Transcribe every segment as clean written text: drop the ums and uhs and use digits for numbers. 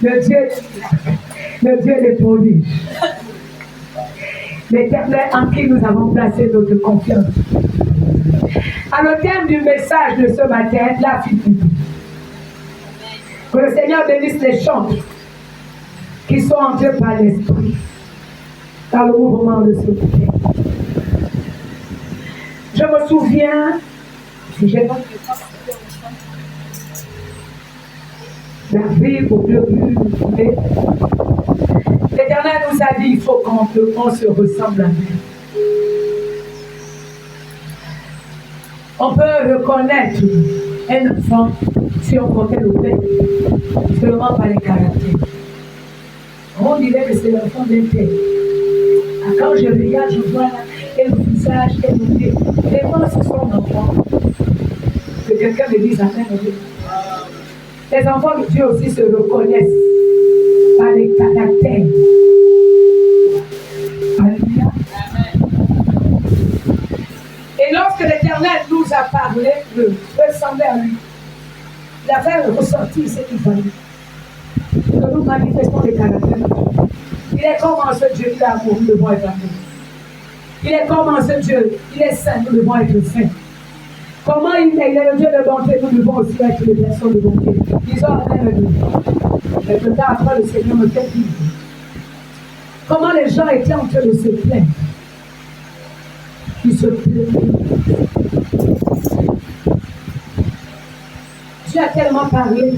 le Dieu des prodiges. L'Éternel en qui nous avons placé notre confiance. À le thème du message de ce matin, la fidélité. Que le Seigneur bénisse les chants qui sont entrés par l'Esprit dans le mouvement de ce matin. Je me souviens, si j'ai la vie au début, l'Éternel nous a dit il faut qu'on se ressemble à lui. On peut reconnaître un enfant si on comptait le père, seulement par les caractères. On dirait que c'est l'enfant d'un père. Quand je regarde, je vois là, et le visage, et le pied. Et moi, c'est son enfant. Que quelqu'un me dise amen. Les enfants de Dieu aussi se reconnaissent par les caractères. Alléluia. Et lorsque l'Éternel nous a parlé de ressembler à lui, il a fait ressortir ce qu'il fallait. Que nous manifestons les caractères. Il est comme en ce Dieu, il est amour, nous devons être amour. Il est comme en ce Dieu, il est saint, nous devons être saints. Comment il est le Dieu de bonté, nous devons aussi être les personnes de bonté. Disons amen. Quelque temps après, le Seigneur me fait vivre. Comment les gens étaient en train de se plaindre. Ils se plaignaient. Dieu a tellement parlé.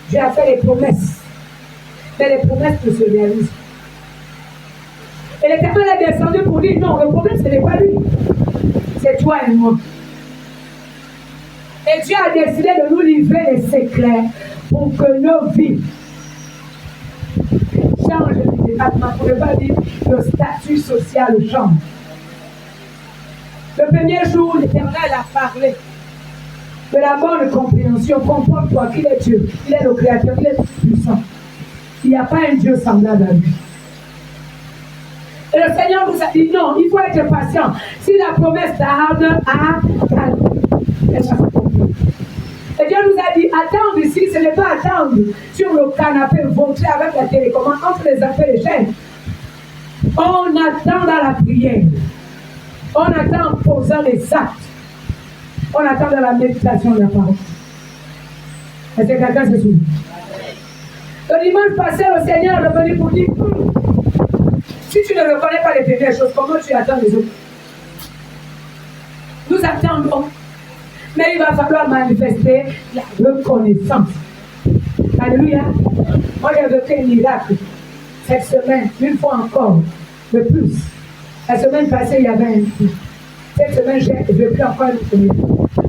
Dieu a fait les promesses. Mais les promesses ne se réalisent pas. Et l'Éternel est descendu pour dire non, le problème ce n'est pas lui. C'est toi et moi. Et Dieu a décidé de nous livrer les secrets pour que nos vies changent de département. Pour ne pas dire le statut social change. Le premier jour, l'Éternel a parlé de la bonne compréhension. Comprends-toi qu'il est Dieu, il est le Créateur, il est puissant. Il n'y a pas un Dieu semblable à lui. Et le Seigneur nous a dit non, il faut être patient. Si la promesse tarde, à calme. Et Dieu nous a dit, attendre ici, ce n'est pas attendre sur le canapé, voter avec la télécommande, entre les affaires et les chaînes. On attend dans la prière. On attend en posant les actes. On attend dans la méditation de la parole. Est-ce que quelqu'un se souvient? Le dimanche passé, le Seigneur est venu pour dire, si tu ne reconnais pas les premières choses, comment tu attends les autres? Nous attendons. Mais il va falloir manifester la reconnaissance. Alléluia. Moi, j'ai vécu un miracle. Cette semaine, une fois encore, de plus. La semaine passée, il y avait un coup. Cette semaine, j'ai vécu encore une première.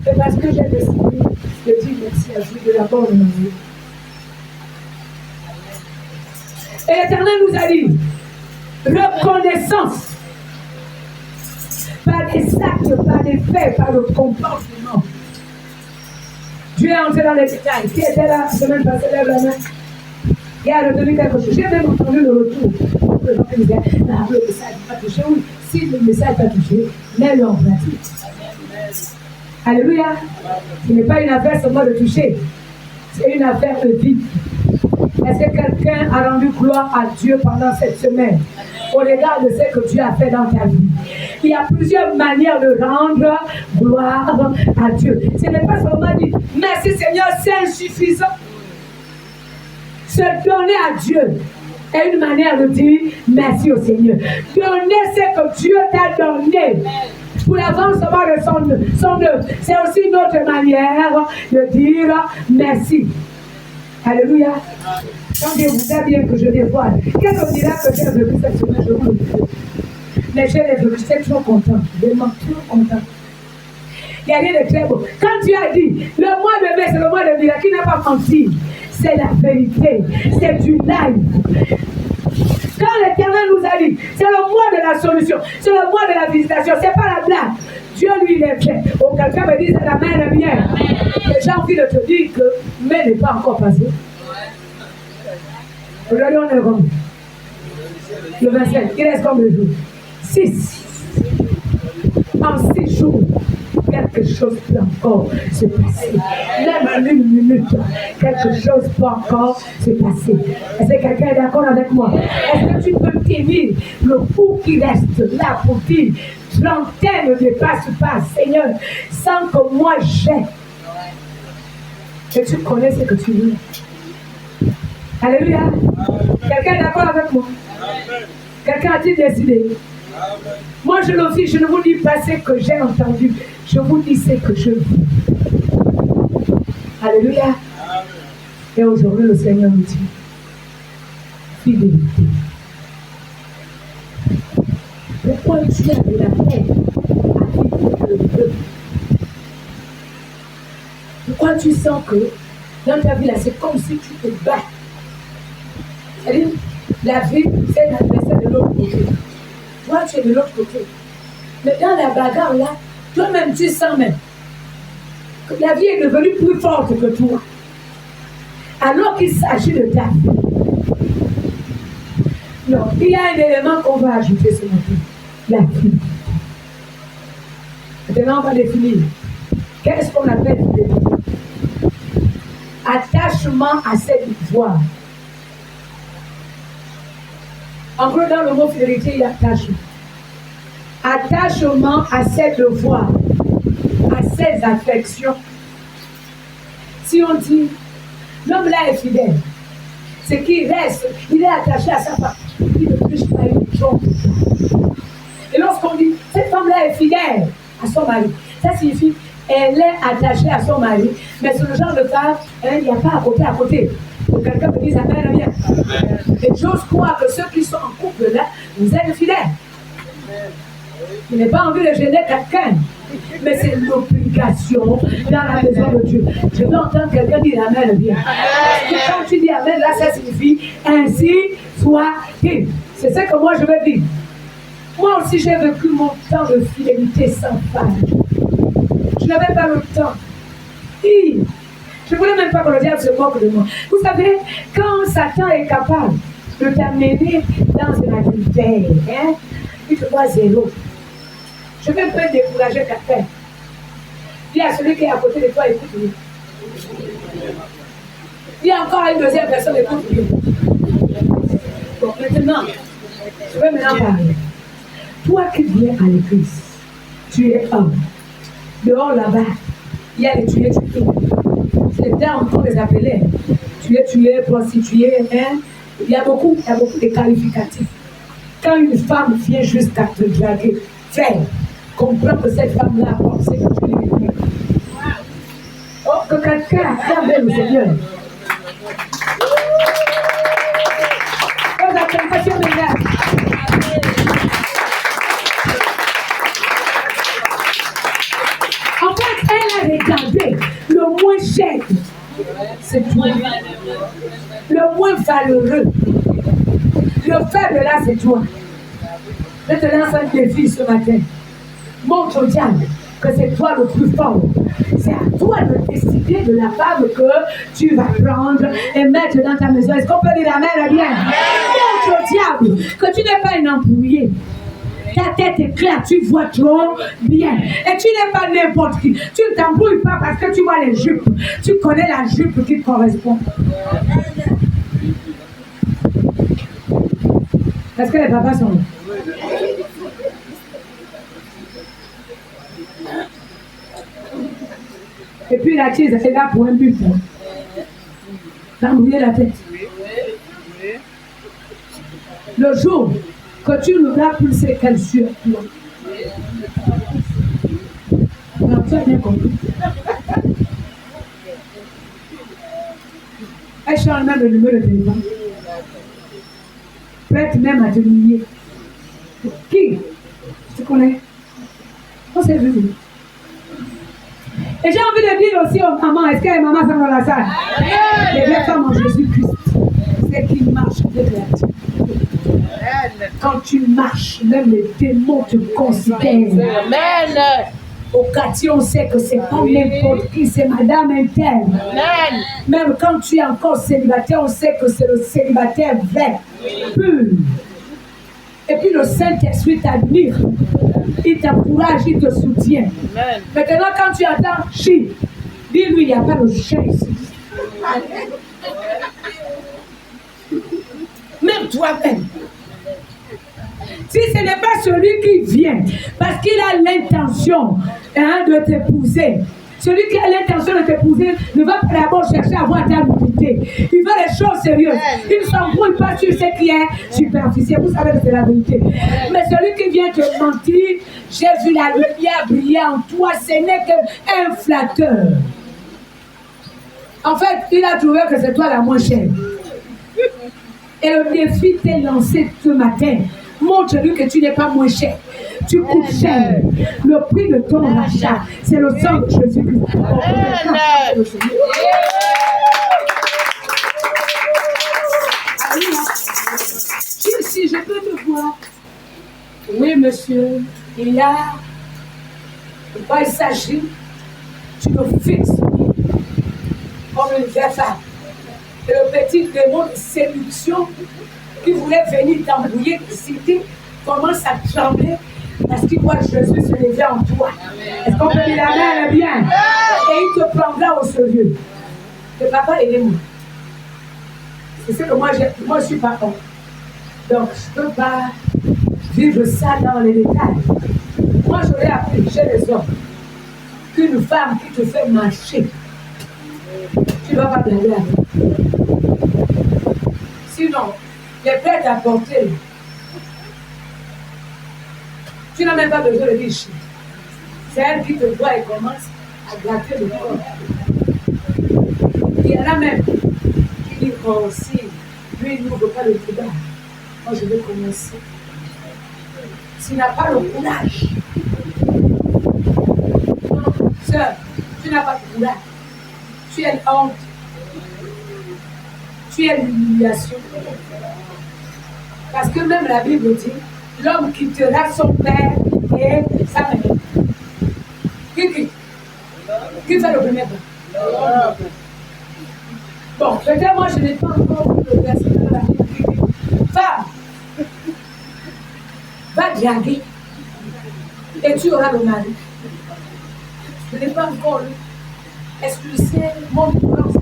C'est parce que j'ai décidé de dire merci à Dieu de la bonne manière. Et l'Éternel nous a dit, reconnaissance par des actes, par des faits, par le comportement. Dieu est entré dans les détails. Qui était là la semaine passée, lève la main. Il a retenu quelque chose. J'ai même entendu le retour. Le gens me disaient, le message n'a pas touché. Oui, si le message n'a pas touché, mets-le en pratique. Alléluia. Ce n'est pas une affaire seulement de toucher. C'est une affaire de vie. Est-ce que quelqu'un a rendu gloire à Dieu pendant cette semaine? Au regard de ce que Dieu a fait dans ta vie. Il y a plusieurs manières de rendre gloire à Dieu. Ce n'est pas seulement dire merci Seigneur, c'est insuffisant. Se donner à Dieu est une manière de dire merci au Seigneur. Donner ce que Dieu t'a donné pour l'avancement de son œuvre. C'est aussi une autre manière de dire merci. Alléluia. Quand Dieu vous a bien que je dévoile, quel miracle que j'ai vécu cette semaine, je vous le dis. Mais j'ai les vécu, j'étais trop content, vraiment trop content. Il n'y a rien de très beau. Quand tu as dit, le mois de mai, c'est le mois de miracle, qui n'a pas menti. C'est la vérité, c'est du live. Quand l'Éternel nous a dit, c'est le mois de la solution, c'est le mois de la visitation, c'est pas la blague. Dieu lui il est fait. Oh, quelqu'un me dit, la main est bien. J'ai envie de te dire que mai n'est pas encore passé. Aujourd'hui, on est combien? Le 27. Il reste combien de jours? 6. En 6 jours, quelque chose peut encore se passer. Même en une minute, quelque chose peut encore se passer. Est-ce que quelqu'un est d'accord avec moi? Est-ce que tu peux tenir le coup qui reste là pour dire, trentaine ne dépasse pas, Seigneur, sans que moi j'aie. Et tu connais ce que tu veux. Alléluia. Quelqu'un est d'accord avec moi? Quelqu'un a-t-il décidé? Moi je le dis, je ne vous dis pas ce que j'ai entendu, je vous dis ce que je veux. Alléluia. Et aujourd'hui le Seigneur nous dit, fidélité. Pourquoi tu as de la paix à vivre le peuple? Pourquoi tu sens que dans ta vie là, c'est comme si tu te bats? C'est-à-dire, la vie, c'est l'adversaire de l'autre côté. Toi, tu es de l'autre côté. Mais dans la bagarre là, toi-même, tu sens même que la vie est devenue plus forte que toi. Alors qu'il s'agit de ta vie. Non, il y a un élément qu'on va ajouter ce matin. La vie. Maintenant, on va définir. Qu'est-ce qu'on appelle fidélité? Attachement à cette voie. En gros, dans le mot fidélité, il y a attachement. Attachement à cette voie, à ses affections. Si on dit, l'homme là est fidèle, c'est qu'il reste, il est attaché à sa femme. Il ne touche pas une chose. Et lorsqu'on dit, cette femme-là est fidèle à son mari, ça signifie elle est attachée à son mari, mais c'est le genre de femme, il n'y a pas à côté. Pour quelqu'un me dise amen, bien. Et j'ose croire que ceux qui sont en couple là, vous êtes fidèles. Il n'est pas envie de gêner quelqu'un, mais c'est l'obligation dans la maison de Dieu. Je veux entendre quelqu'un dire amen, bien. Parce que quand tu dis amen, là, ça signifie ainsi soit-il. C'est ce que moi je veux dire. Moi aussi, j'ai vécu mon temps de fidélité sans faille. Je n'avais pas le temps. Je ne voulais même pas que le diable se moque de moi. Vous savez, quand Satan est capable de t'amener dans un adultère, il te voit zéro. Je vais pas décourager quelqu'un. Dis à celui qui est à côté de toi, écoute-lui. Dis encore à une deuxième personne, écoute-lui. Bon, maintenant, je vais maintenant parler. Toi qui viens à l'église, tu es homme. Dehors là-bas, il y a les tués. C'est les termes qu'on les appelait. Tué, prostitué, il y a beaucoup de qualificatifs. Quand une femme vient jusqu'à te draguer, frère, comprends que cette femme-là a pensé que tu l'es. Oh, que quelqu'un acclame le Seigneur. Vos acclamations maintenant. En fait, elle a regardé le moins cher, c'est toi. Le moins valeureux. Le faible là, c'est toi. Je te lance un défi ce matin. Montre au diable que c'est toi le plus fort. C'est à toi de décider de la femme que tu vas prendre et mettre dans ta maison. Est-ce qu'on peut dire amen, bien? Montre au diable que tu n'es pas une embrouillée. Ta tête est claire, tu vois trop bien. Et tu n'es pas n'importe qui. Tu ne t'embrouilles pas parce que tu vois les jupes. Tu connais la jupe qui te correspond. Est-ce que les papas sont là? Et puis la tise, c'est là pour un but. T'embrouiller la tête. Le jour que tu n'auras plus ces qu'elle sur toi. Non, tu as bien compris. Elle change même le numéro de téléphone. Prête même à te nier. Qui? Tu connais? On s'est vu. Et j'ai envie de dire aussi aux mamans, est-ce que les mamans sont dans la salle? Les vraies femmes en Jésus-Christ, c'est qu'ils marchent avec la Dieu. Quand tu marches, même les démons te considèrent. Amen. Au quartier, on sait que c'est pas n'importe qui, c'est madame interne. Amen. Même quand tu es encore célibataire, on sait que c'est le célibataire vrai, pur. Et puis le Saint-Esprit t'admire. Il t'encourage, il te soutient. Amen. Maintenant, quand tu entends chi, dis-lui, il n'y a pas de chien ici. Même toi-même. Si ce n'est pas celui qui vient, parce qu'il a l'intention de t'épouser, celui qui a l'intention de t'épouser ne va pas d'abord chercher à avoir ta vérité. Il veut les choses sérieuses. Il ne s'embrouille pas sur ce qui est superficiel. Vous savez que c'est la vérité. Mais celui qui vient te mentir, j'ai vu la lumière briller en toi, ce n'est qu'un flatteur. En fait, il a trouvé que c'est toi la moins chère. Et le défi t'est lancé ce matin. Montre-lui que tu n'es pas moins cher. Tu coûtes cher. Le prix de ton rachat, c'est le sang de Jésus-Christ. Si je peux te voir. Oui, monsieur. Il y a. De quoi il s'agit? Tu me fixes comme une vraie femme. Et le petit démon de séduction qui voulait venir t'embrouiller, te citer, commence à trembler parce qu'il voit Jésus se lever en toi. Est-ce qu'on peut dire la main bien? Et il te prendra au sérieux. Le papa, il est moi. C'est ce que moi, je suis papa. Donc, je ne peux pas vivre ça dans les détails. Moi, j'aurais appris chez les hommes qu'une femme qui te fait marcher, tu ne vas pas blaguer avec. Sinon, les prêts à porter, tu n'as même pas besoin de dire. C'est elle qui te voit et commence à gratter le corps. Il y en a même qui disent oh, si lui il n'ouvre pas le débat, moi je vais commencer. S'il n'a pas le courage, sœur, tu n'as pas de courage. Tu es honte. Tu es l'humiliation. Parce que même la Bible dit, l'homme quittera son père et sa mère. Qui fait le premier pas? Bon, peut-être moi je n'ai pas encore vu le verset de la Bible qui dit, femme, va draguer et tu auras le mari. Je n'ai pas encore lu. Est-ce que c'est mon ignorance?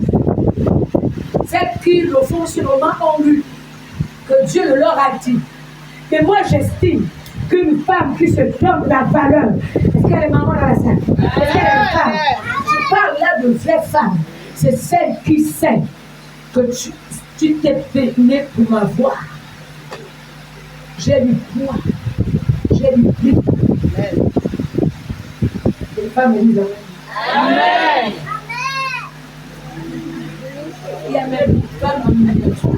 Celles qui le font sûrement ont lu que Dieu leur a dit. Mais moi j'estime qu'une femme qui se donne la valeur, est-ce qu'elle est maman dans la salle? Est-ce qu'elle est une femme? Je parle là de vraie femme. C'est celle qui sait que tu t'es née pour m'avoir. J'ai du poids. J'ai du prix. Les femmes me disent Amen. Il y a même une femme en miniature.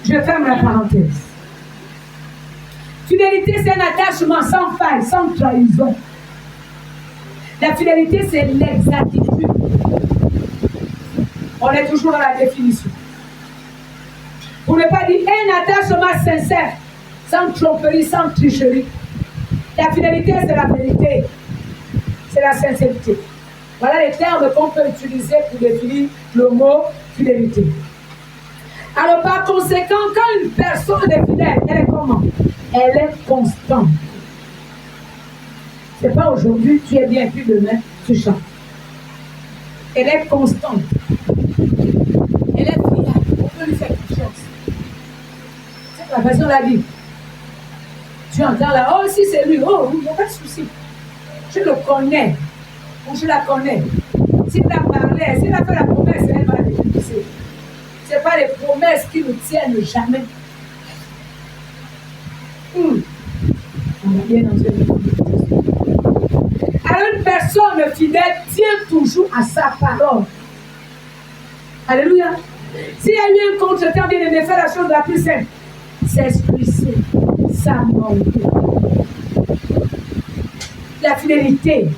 Je ferme la parenthèse. Fidélité, c'est un attachement sans faille, sans trahison. La fidélité, c'est l'exactitude. On est toujours dans la définition. Pour ne pas dire un attachement sincère, sans tromperie, sans tricherie. La fidélité, c'est la vérité. C'est la sincérité. Voilà les termes qu'on peut utiliser pour définir le mot fidélité. Alors par conséquent, quand une personne est fidèle, elle est comment? Elle est constante. Ce n'est pas aujourd'hui, tu es bien, puis demain, tu chantes. Elle est constante. Elle est fiable. On peut lui faire confiance. C'est la façon de la vie. Tu entends là, oh si c'est lui, oh il n'y a pas de souci. Je le connais. Ou je la connais. S'il a parlé, s'il a fait la promesse, elle va l'exécuter. Ce n'est pas les promesses qui nous tiennent jamais. On est bien dans alors une personne fidèle tient toujours à sa parole. Alléluia. S'il y a eu un contretemps, bien aimé, faire la chose la plus simple. S'exprimer, s'amender. La fidélité,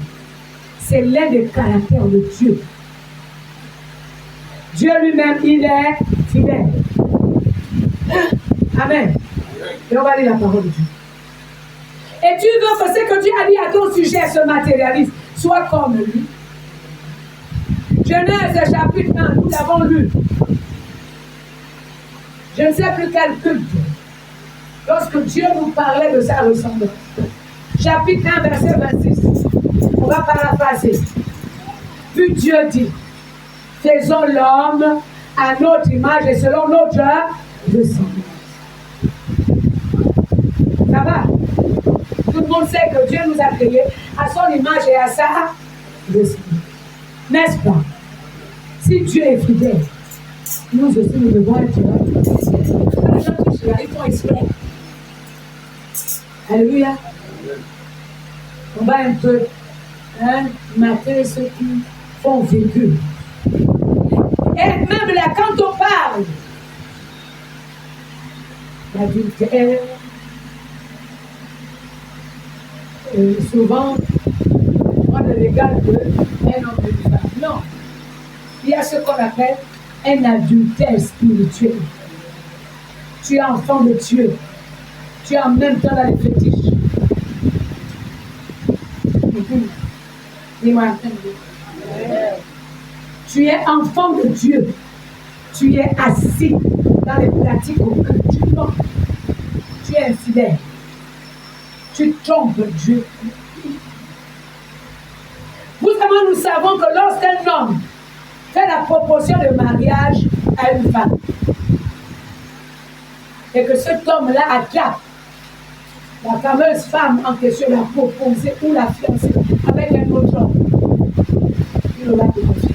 c'est l'un des caractères de Dieu. Dieu lui-même, il est fidèle. Amen. Et on va lire la parole de Dieu. Et tu veux que ce que Dieu a dit à ton sujet se matérialise. Sois comme lui. Genèse chapitre 1, nous l'avons lu. Je ne sais plus quel culte. Lorsque Dieu nous parlait de sa ressemblance. Chapitre 1, verset 26. On va paraphraser. Puis Dieu dit, faisons l'homme à notre image et selon notre ressemblance. Ça va? Tout le monde sait que Dieu nous a créés à son image et à sa ressemblance. N'est-ce pas? Si Dieu est fidèle, nous aussi nous devons être fidèles. Quand les gens touchent là, ils font exprès. Alléluia. On va un peu mater ceux qui font vécu. Et même là, quand on parle d'adultère, souvent, on ne regarde qu'un homme et une femme. Non. Il y a ce qu'on appelle un adultère spirituel. Tu es enfant de Dieu. Tu es en même temps dans les fétiches. Dis-moi. Tu es enfant de Dieu. Tu es assis dans les pratiques occultes. Tu mens. Tu es infidèle. Tu trompes Dieu. Vous savez, nous savons que lorsqu'un homme fait la proposition de mariage à une femme, et que cet homme-là accepte la fameuse femme en question, la proposée ou la fiancée avec un autre homme, il aura de confiance.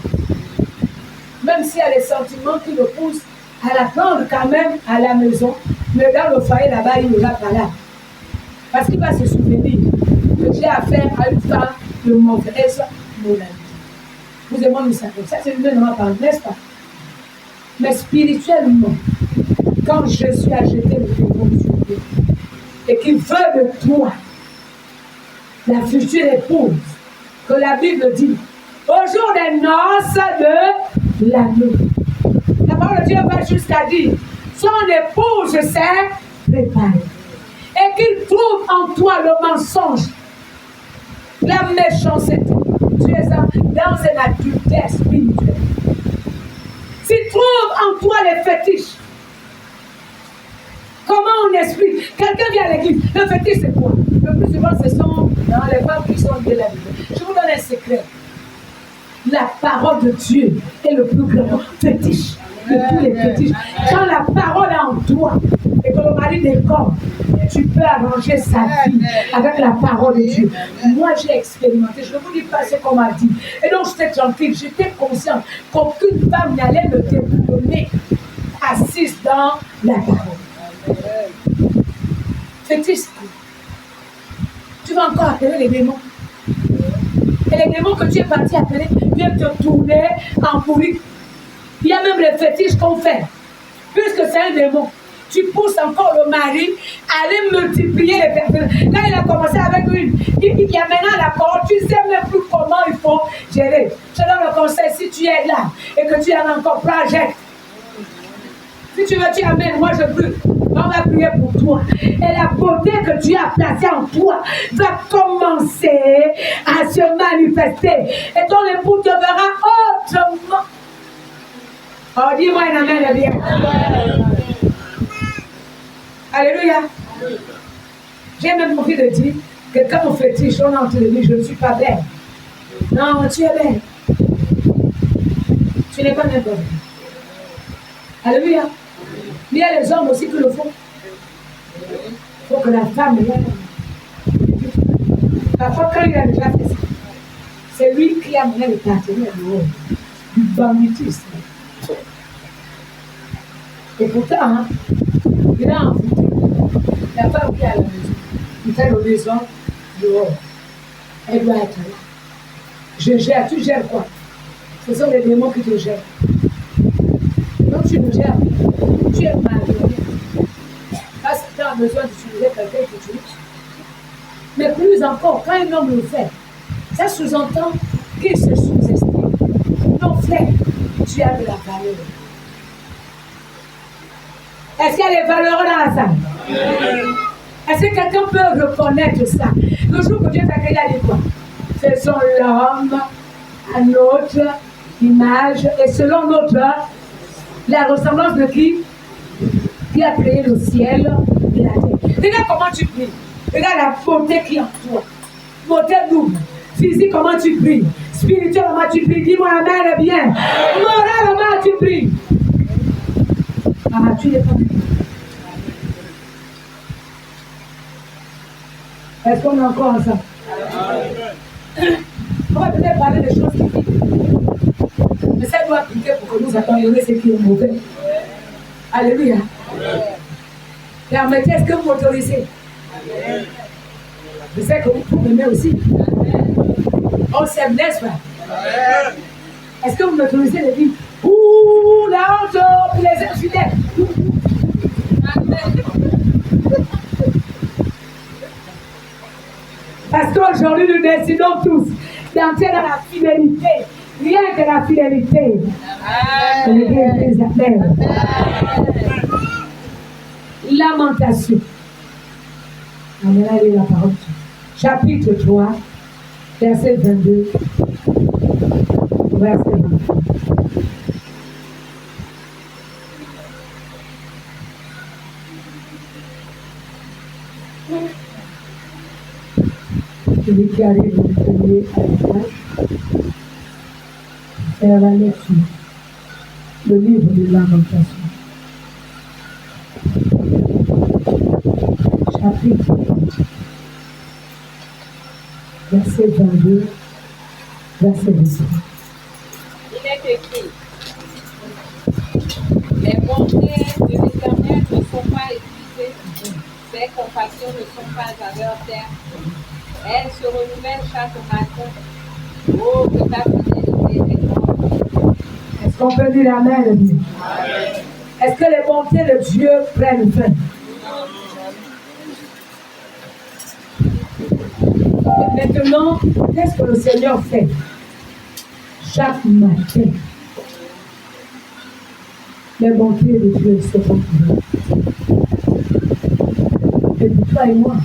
Même s'il y a les sentiments qui le poussent à la prendre quand même à la maison, mais dans le foyer là-bas, il n'aura pas là. Parce qu'il va se souvenir que j'ai affaire à une femme de mauvaise moralité. Vous et moi, nous savons. Ça, c'est une même parole, n'est-ce pas? Mais spirituellement, quand Jésus a jeté le démon sur Dieu et qu'il veut de toi la future épouse, que la Bible dit, au jour des noces de l'agneau. La parole de Dieu va jusqu'à dire, son épouse s'est préparée. Et qu'il trouve en toi le mensonge, la méchanceté. Tu es dans un adultère spirituel. S'il trouve en toi les fétiches, comment on explique? Quelqu'un vient à l'église, le fétiche c'est quoi? Le plus souvent ce sont dans les femmes qui sont liées à la Bible. Je vous donne un secret. La parole de Dieu est le plus grand fétiche de tous les fétiches. Quand la parole est en toi et que le mari décore, tu peux arranger sa vie avec la parole de Dieu. Moi, j'ai expérimenté. Je ne vous dis pas ce qu'on m'a dit. Et donc, j'étais tranquille. J'étais consciente qu'aucune femme n'allait me déboulonner assise dans la parole. Fétiche. Tu vas encore appeler les démons. Et les démons que tu es parti appeler viennent te tourner en pourri. Il y a même les fétiches qu'on fait. Puisque c'est un démon, tu pousses encore le mari à aller multiplier les personnes. Là, il a commencé avec une. Il y a maintenant la parole. Tu ne sais même plus comment il faut gérer. Je donne le conseil, si tu es là et que tu en as encore plein, jette. Si tu veux, tu amènes. Moi, je prie. On va prier pour toi. Et la beauté que Dieu a placée en toi va commencer à se manifester. Et ton époux te verra autrement. Oh, dis-moi un amen, bien. Alléluia. J'ai même envie de dire que quand on fétiche, on entre les dit, je ne suis pas belle. Non, tu es belle. Tu n'es pas n'importe quoi. Alléluia. Il y a les hommes aussi qui le font. Il faut que la femme l'aime. Parfois, quand il a déjà fait ça, c'est lui qui a mené le partenaire du banditisme. Et pourtant, il a envoûté la femme qui est à la maison. Il fait le maison dehors. Elle doit être là. Je gère. Tu gères quoi? Ce sont les démons qui te gèrent. Donc tu me gères. Tu es malheureux. Parce que tu as besoin d'utiliser quelqu'un qui t'utilise. Mais plus encore, quand un homme le fait, ça sous-entend qu'il se sous-estime. Non, frère, tu as de la valeur. Est-ce qu'il y a des valeurs dans la salle? Est-ce que quelqu'un peut reconnaître ça? Le jour que Dieu t'a créé, il a dit quoi? Faisons l'homme à notre image et selon notre la ressemblance de qui? qui a créé le ciel et la terre. Regarde comment tu pries. Regarde la beauté qui est en toi. Beauté double. Physique, comment tu pries. Spirituel, comment tu pries. Dis-moi amen, bien. Moral, comment tu pries. Ah, tu n'es pas. Est-ce qu'on est encore ensemble? On va peut-être parler des choses qui vivent. Mais ça doit appliquer pour que nous attendions ce qui est mauvais. Alléluia. Permettez, est-ce que vous m'autorisez? Je sais que vous m'aimez aussi. On s'aime, n'est-ce pas? Est-ce que vous m'autorisez de dire ouh, la honte pour les infidèles? Parce qu'aujourd'hui, nous décidons tous d'entrer dans la fidélité. Rien que la fidélité. Amen. Lamentation. On va lire la parole. Chapitre 3, verset 22. Verset 23. Celui qui arrive au premier à l'étage, faire la lecture. Le livre de Lamentation. Chapitre 3, verset 22, verset 23. Il est écrit: les bontés de l'Éternel ne sont pas épuisées, ses compassions ne sont pas à leur terme. Elles se renouvellent chaque matin. Oh, que ta fidélité est grande. Est-ce qu'on peut dire amen? Est-ce que les bontés de Dieu prennent fin? Maintenant, qu'est-ce que le Seigneur fait? Chaque matin, les bontés de Dieu se renouvellent. Et pour toi et moi,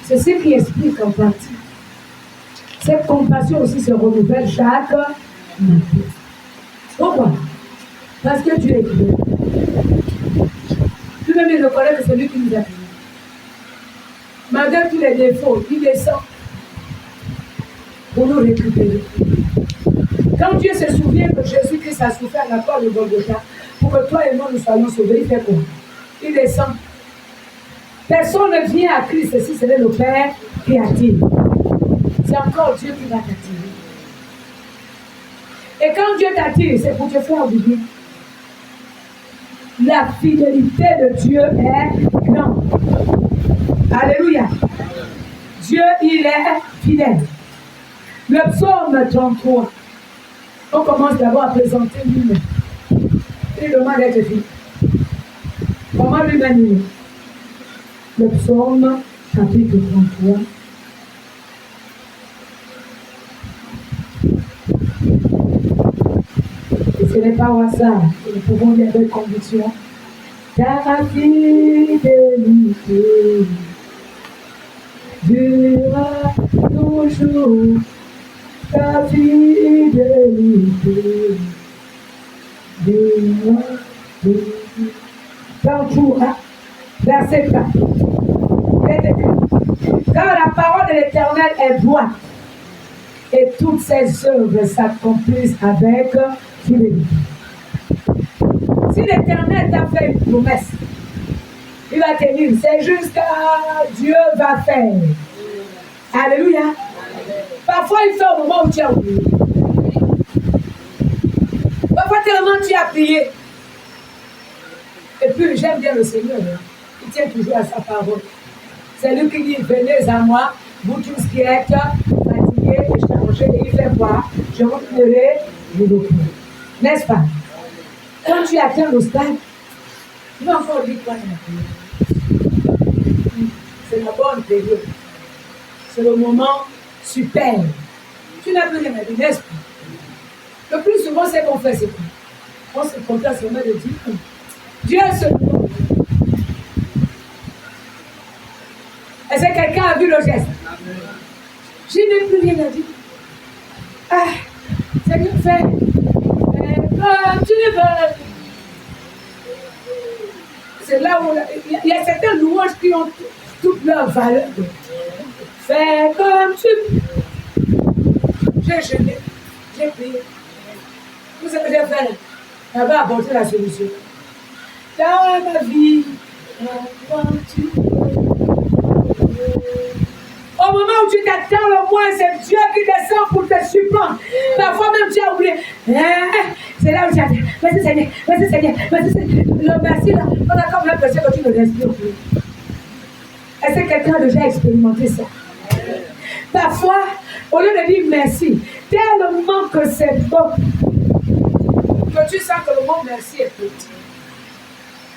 c'est ce qui explique en partie. Cette compassion aussi se renouvelle chaque matin. Pourquoi? Parce que Dieu est Dieu. Lui-même, il reconnaît que c'est lui qui nous a créés. Malgré tous les défauts, il descend pour nous récupérer. Quand Dieu se souvient que Jésus-Christ a souffert à la croix de Golgotha, pour que toi et moi nous soyons sauvés, il fait quoi? Il descend. Personne ne vient à Christ si ce n'est le Père qui attire. C'est encore Dieu qui va t'attirer. Et quand Dieu t'attire, c'est pour te faire du bien. La fidélité de Dieu est grande. Alléluia. Dieu, il est fidèle. Le psaume 33. On commence d'abord à présenter lui-même. Il demande d'être fidèle. Comment lui-même il est? Le psaume, chapitre 33. Et ce n'est pas au hasard que nous pouvons lire avec conviction. Ta fidélité durera toujours. Ta fidélité durera toujours. Partout, verset 4. Car la parole de l'Éternel est droite et toutes ses œuvres s'accomplissent avec fidélité. Si l'Éternel t'a fait une promesse, il va te dire, c'est jusqu'à Dieu va faire. Alléluia. Parfois, il fait au moment où tu as oublié. Parfois, tellement tu as prié. Et puis, j'aime bien le Seigneur. Il tient toujours à sa parole. C'est lui qui dit, venez à moi, vous tous qui êtes fatigués et chargés, et il fait voir, je vous donnerai vous repos. N'est-ce pas? Quand tu atteins le stade, tu vas encore dire quoi? C'est la bonne période. C'est le moment super. Tu n'as plus rien à dire, n'est-ce pas? Le plus souvent, c'est qu'on fait, c'est quoi? On se contente seulement de dire, Dieu est seul. Est-ce que quelqu'un a vu le geste? Je n'ai plus rien à dire. Ah, c'est bien fait. Mais comme tu veux. C'est là où il y a certaines louanges qui ont toute leur valeur. Fais comme tu. J'ai jeûné, j'ai prié. Tout ce que j'ai fait, ça va apporter la solution. Dans ma vie, quand tu au moment où tu t'attends le moins, c'est Dieu qui descend pour te surprendre. Parfois même tu as oublié. C'est là où tu as dit, merci Seigneur, merci Seigneur, merci Seigneur. Le merci là, on a comme l'impression que tu ne respires plus. Est-ce que quelqu'un a déjà expérimenté ça? Parfois, au lieu de dire merci, tellement que c'est bon, que tu sens que le mot merci est petit.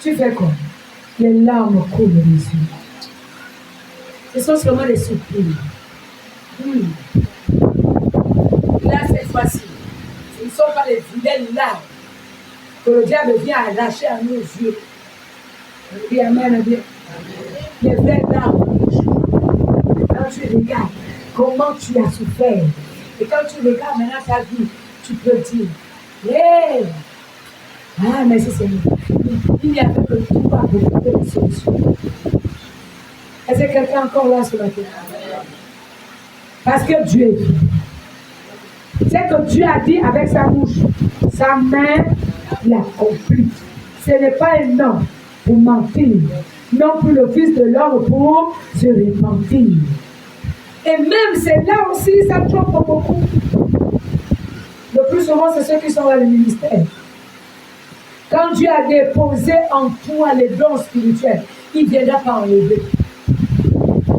Tu fais quoi? Les larmes coulent les yeux. Ce sont seulement des soupirs. Là, cette fois-ci, ce ne sont pas les vilaines larmes que le diable vient arracher à nos yeux. Et amen, bien. Les vraies larmes. Quand tu regardes comment tu as souffert, et quand tu regardes maintenant ta vie, tu peux dire, hey, ah, merci Seigneur. Il n'y avait que toi pour trouver des solutions. Est-ce que quelqu'un encore là sur la terre? Parce que Dieu est vivant. C'est que Dieu a dit avec sa bouche, sa main l'accomplit. Ce n'est pas un homme pour mentir, non plus le Fils de l'homme pour se repentir. Et même c'est là aussi, ça trompe beaucoup. Le plus souvent, c'est ceux qui sont dans le ministère. Quand Dieu a déposé en toi les dons spirituels, il ne viendra pas enlever.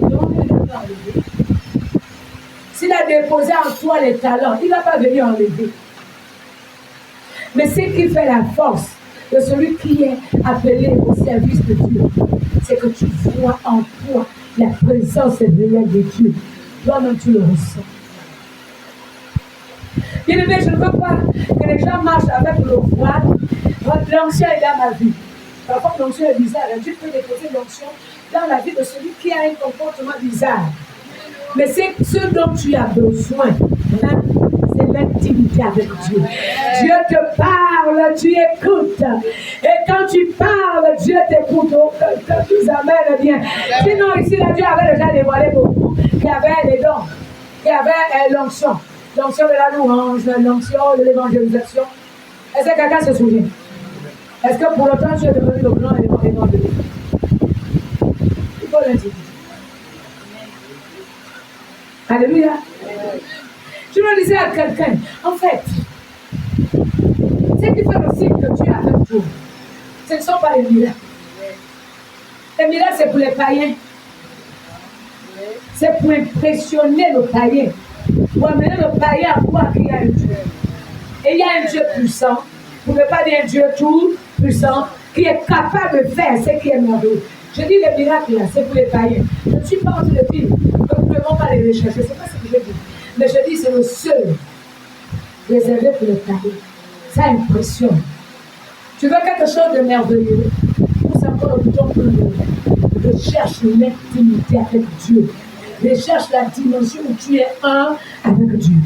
Non, il ne viendra pas enlever. S'il a déposé en toi les talents, il ne va pas venir enlever. Mais ce qui fait la force de celui qui est appelé au service de Dieu, c'est que tu vois en toi la présence réelle de Dieu. Toi-même, tu le ressens. Bien aimé, je ne veux pas que les gens marchent avec le voile. L'onction est dans ma vie. Parfois, l'onction est bizarre. Dieu peut déposer l'onction dans la vie de celui qui a un comportement bizarre. Mais c'est ce dont tu as besoin. Hein? C'est l'intimité avec Dieu. Dieu te parle, tu écoutes. Et quand tu parles, Dieu t'écoute. Tu nous amènes bien. Sinon, ici, là, Dieu avait déjà dévoilé beaucoup. Il y avait les dons. Il y avait l'onction. L'onction de la louange, l'onction de l'évangélisation. Est-ce que quelqu'un se souvient? Est-ce que pour autant tu es devenu le grand élément de Dieu? Il faut le dire. Alléluia. Je le disais à quelqu'un, en fait, ce qui fait le signe que Dieu a fait tout, ce ne sont pas les miracles. Les miracles, c'est pour les païens. C'est pour impressionner le païen. Pour amener le païen à croire qu'il y a un Dieu. Et il y a un Dieu puissant, pour ne pas dire un Dieu tout puissant, qui est capable de faire ce qui est merveilleux. Je dis les miracles là, c'est pour les païens. Je ne suis pas en train de dire que nous ne devons pas les rechercher. Ce n'est pas ce que je dis. Mais je dis c'est le seul réservé pour les païens. Ça impressionne. Tu veux quelque chose de merveilleux? Pousse encore le bouton pour le lever. Recherche l'intimité avec Dieu. Recherche la dimension où tu es un avec Dieu.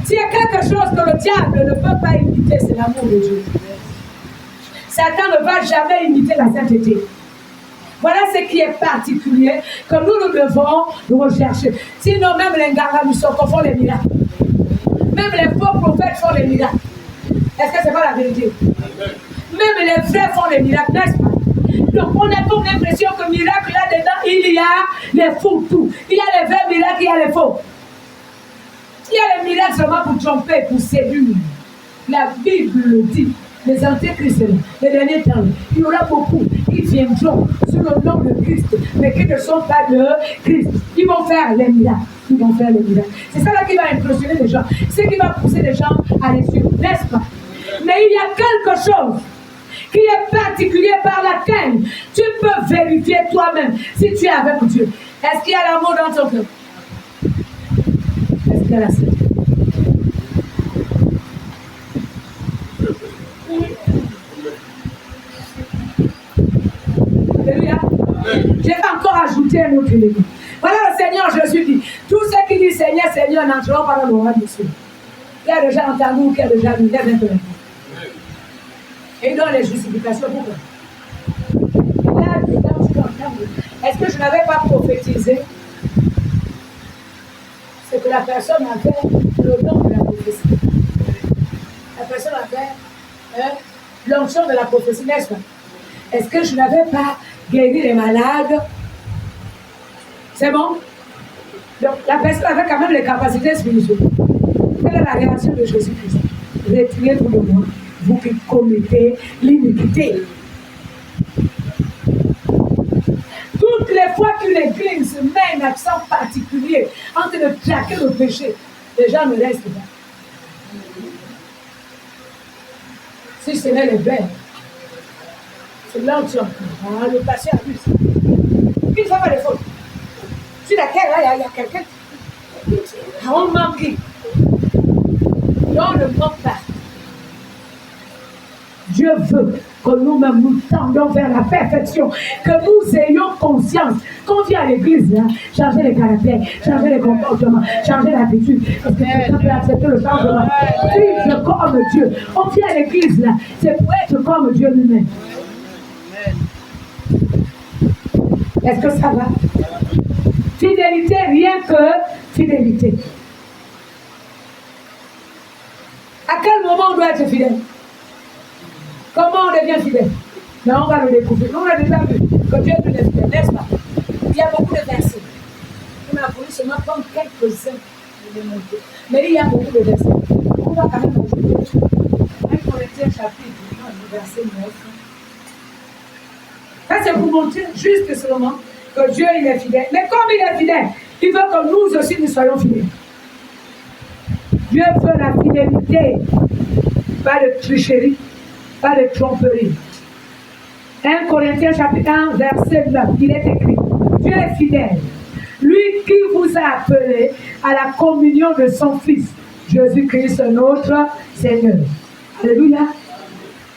S'il y a quelque chose que le diable ne peut pas imiter, c'est l'amour de Dieu. Satan ne va jamais imiter la sainteté. Voilà ce qui est particulier, que nous devons rechercher. Sinon, même les Ngara-Moussoko font les miracles. Même les faux prophètes font les miracles. Est-ce que ce n'est pas la vérité? Même les vrais font les miracles, n'est-ce pas? Donc, on a comme l'impression que miracle là-dedans, il y a les faux tout. Il y a les vrais miracles, il y a les faux. Il y a les miracles seulement pour tromper, pour séduire. La Bible le dit. Les antéchrists, les derniers temps, il y aura beaucoup qui viendront sous le nom de Christ, mais qui ne sont pas de Christ. Ils vont faire les miracles. Ils vont faire les miracles. C'est ça là qui va impressionner les gens. C'est qui va pousser les gens à les suivre, n'est-ce pas? Mais il y a quelque chose qui est particulier par laquelle tu peux vérifier toi-même si tu es avec Dieu. Est-ce qu'il y a l'amour dans ton cœur? Est-ce qu'il y a la sainteté? Alléluia. Je vais encore ajouter un autre élément. Voilà le Seigneur Jésus dit. Tous ceux qui disent Seigneur, Seigneur n'entreront pas dans le royaume des cieux. Qui a déjà entendu ou qui a déjà vu? Et il donne les justifications pour moi. Là, dedans, je entends. Est-ce que je n'avais pas prophétisé? C'est que la personne avait le don de la prophétie. La personne avait l'onction de la prophétie, n'est-ce pas? Est-ce que je n'avais pas guéri les malades? C'est bon? Donc, la personne avait quand même les capacités spirituelles. Quelle est la réaction de Jésus-Christ? Retirez-vous de moi, vous qui commettez l'iniquité. Toutes les fois que l'Église met un accent particulier en train de traquer le péché, les gens ne restent pas. Si ce n'est les belles, c'est l'onction. Le patient a vu ça. Il ne fait pas de faute. Sur laquelle il y a quelqu'un qui on manque. Non, ne manque pas. Dieu veut que nous-mêmes nous tendons vers la perfection, que nous ayons conscience. Quand on vient à l'église, hein, changer les caractères, changer les comportements, changer l'attitude, parce que quelqu'un peut accepter le changement. Vivre comme Dieu. On vient à l'église, là, c'est pour être comme Dieu lui-même. Est-ce que ça va? Fidélité, rien que fidélité. À quel moment on doit être fidèle? Comment on devient fidèle? Mais on va le découvrir. On a déjà vu que Dieu est fidèle, n'est-ce pas? Il y a beaucoup de versets. On a voulu seulement prendre quelques-uns de les montrer. Mais il y a beaucoup de versets. On va quand même ajouter 1 Corinthiens chapitre 1, verset 9. Ça, c'est pour montrer juste seulement que Dieu il est fidèle. Mais comme il est fidèle, il veut que nous aussi nous soyons fidèles. Dieu veut la fidélité, pas de tricherie, pas de tromperie. 1 Corinthiens chapitre 1, verset 9, il est écrit, Dieu est fidèle, lui qui vous a appelé à la communion de son Fils, Jésus-Christ notre Seigneur. Alléluia.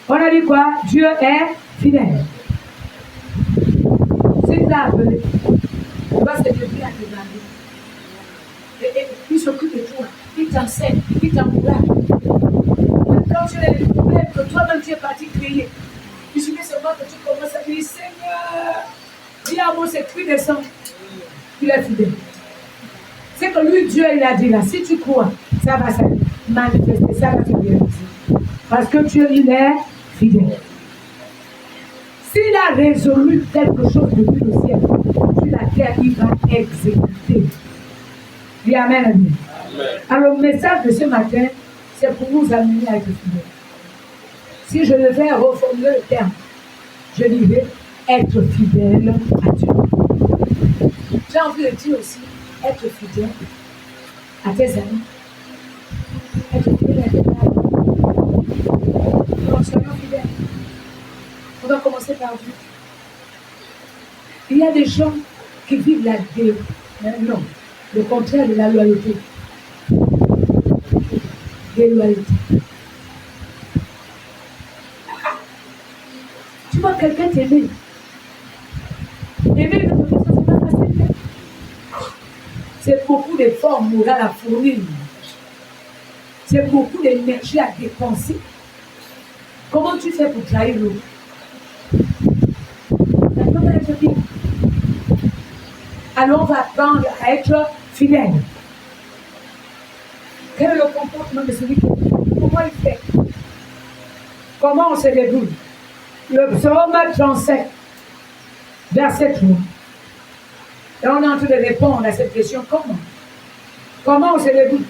On a dit quoi? Dieu est fidèle. S'il t'a appelé, tu vas se dédier à tes amis. Et il s'occupe de toi, il t'enseigne, il t'encourage. Quand tu as des problèmes, que toi-même tu es parti crier, il suffit seulement que tu commences à dire Seigneur, dis à mon secret de sang, il est fidèle. C'est que lui, Dieu, il a dit là, si tu crois, ça va se manifester, ça va se réaliser. Parce que Dieu, il est fidèle. S'il a résolu quelque chose depuis le ciel, sur la terre, il va exécuter. Dis Amen, Amen. Alors, le message de ce matin, c'est pour nous amener à être fidèles. Si je devais reformuler le terme, je dirais être fidèle à Dieu. J'ai envie de dire aussi être fidèle à tes amis, être fidèle à tes parents. Donc, soyons fidèles. On va commencer par Dieu. Il y a des gens qui vivent la non, le contraire de la loyauté. Déloyauté. Tu vois quelqu'un t'aimer. Aimer une autre personne, c'est pas facile. C'est beaucoup d'efforts moraux à fournir. C'est beaucoup d'énergie à dépenser. Comment tu fais pour trahir l'autre? Alors on va apprendre à être fidèle. Quel est le comportement de celui qui... Comment il fait? Comment on se débrouille? Le psaume 37, verset 3. Et on est en train de répondre à cette question. Comment on se débrouille?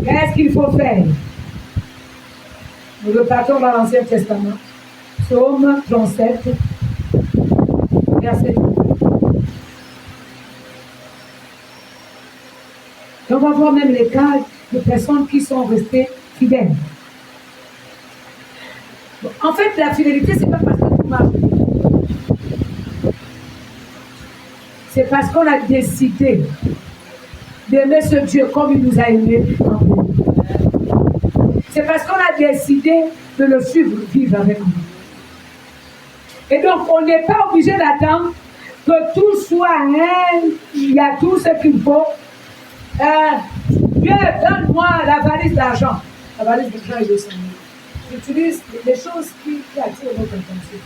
Qu'est-ce qu'il faut faire? Nous repartons dans l'Ancien Testament. Psaume 37, verset 3. Et on va voir même les cas de personnes qui sont restées fidèles. En fait, la fidélité, ce n'est pas parce que tout marche. C'est parce qu'on a décidé d'aimer ce Dieu comme il nous a aimés. C'est parce qu'on a décidé de le suivre, vivre avec nous. Et donc, on n'est pas obligé d'attendre que tout soit il y a tout ce qu'il faut. Dieu, donne-moi la valise d'argent. La valise d'argent est 200 000. j'utilise des choses qui attirent votre attention.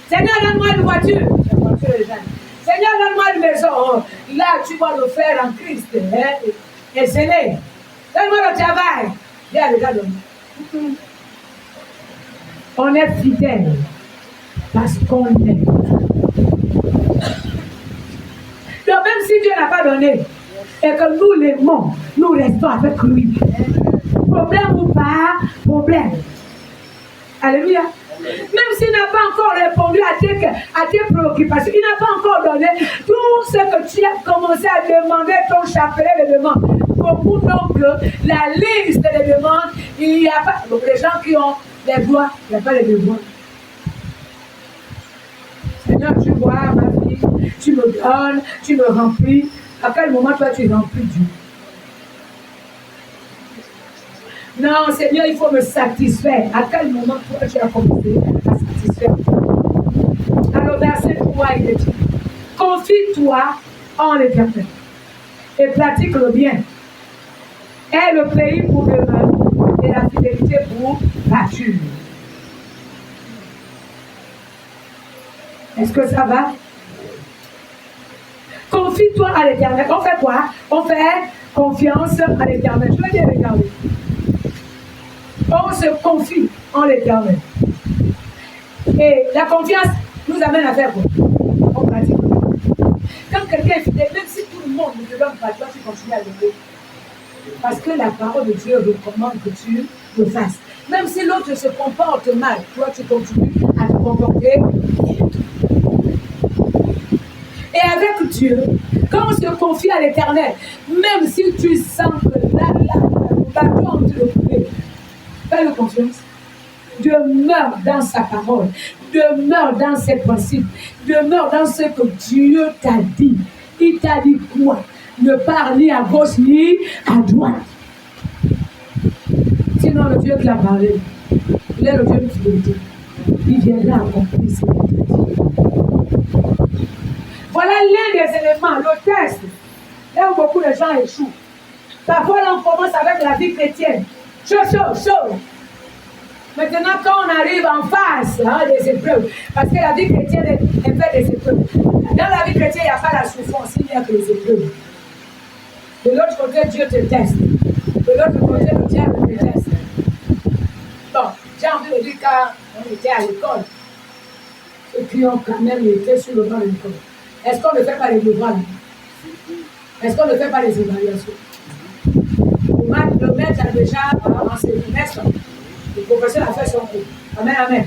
Seigneur, donne-moi une voiture. La voiture est jeune. Seigneur, donne-moi une maison. Oh, là, tu vas le faire en Christ. Hein? Et c'est né. Donne-moi le travail. Il a déjà donné. On est fidèle parce qu'on aime. Donc même si Dieu n'a pas donné et que nous l'aimons, nous restons avec lui. Problème ou pas, problème. Alléluia. Même s'il n'a pas encore répondu à tes préoccupations, il n'a pas encore donné tout ce que tu as commencé à demander, ton chapelet de demande. Beaucoup donc la liste des demandes, il n'y a pas. Donc les gens qui ont les droits, il n'y a pas les devoirs. Seigneur, tu vois ma vie, tu me donnes, tu me remplis. À quel moment toi tu remplis Dieu? Non, Seigneur, il faut me satisfaire. À quel moment toi tu as commencé à satisfaire? Alors, verset 3, il est dit, confie-toi en l'Éternel et pratique le bien. Aie le pays pour demeure et la fidélité pour pâture. Est-ce que ça va? Confie-toi à l'Éternel. On fait quoi? On fait confiance à l'Éternel. Je vais bien regarder. On se confie en l'Éternel. Et la confiance nous amène à faire quoi? On pratique. Quand quelqu'un est fidèle, même si tout le monde ne te donne pas, toi tu continues à l'aimer. Parce que la parole de Dieu recommande que tu le fasses. Même si l'autre se comporte mal, toi tu continues à te comporter bien. Et avec Dieu, quand on se confie à l'Éternel, même si tu sens que là, le bateau en train de couler, fais-le confiance. Demeure dans sa parole, demeure dans ses principes, demeure dans ce que Dieu t'a dit. Il t'a dit quoi? Ne pars ni à gauche ni à droite. Sinon, le Dieu qui a parlé, il est le Dieu de fidélité. Il viendra accomplir ce qu'il a dit. Voilà l'un des éléments, le test. Là où beaucoup de gens échouent. Parfois, là, on commence avec la vie chrétienne. Chaud. Maintenant, quand on arrive en face des épreuves, parce que la vie chrétienne est faite des épreuves. Dans la vie chrétienne, il n'y a pas la souffrance, il n'y a que les épreuves. De l'autre côté, Dieu te teste. De l'autre côté, le diable te teste. Bon, j'ai envie de dire quand on était à l'école, ceux qui ont quand même été sur le banc de l'école. Est-ce qu'on ne fait pas les devoirs? Est-ce qu'on ne fait pas les évaluations? Le maître a déjà enseigné, n'est-ce pas? Le professeur a fait son cours. Amen, amen.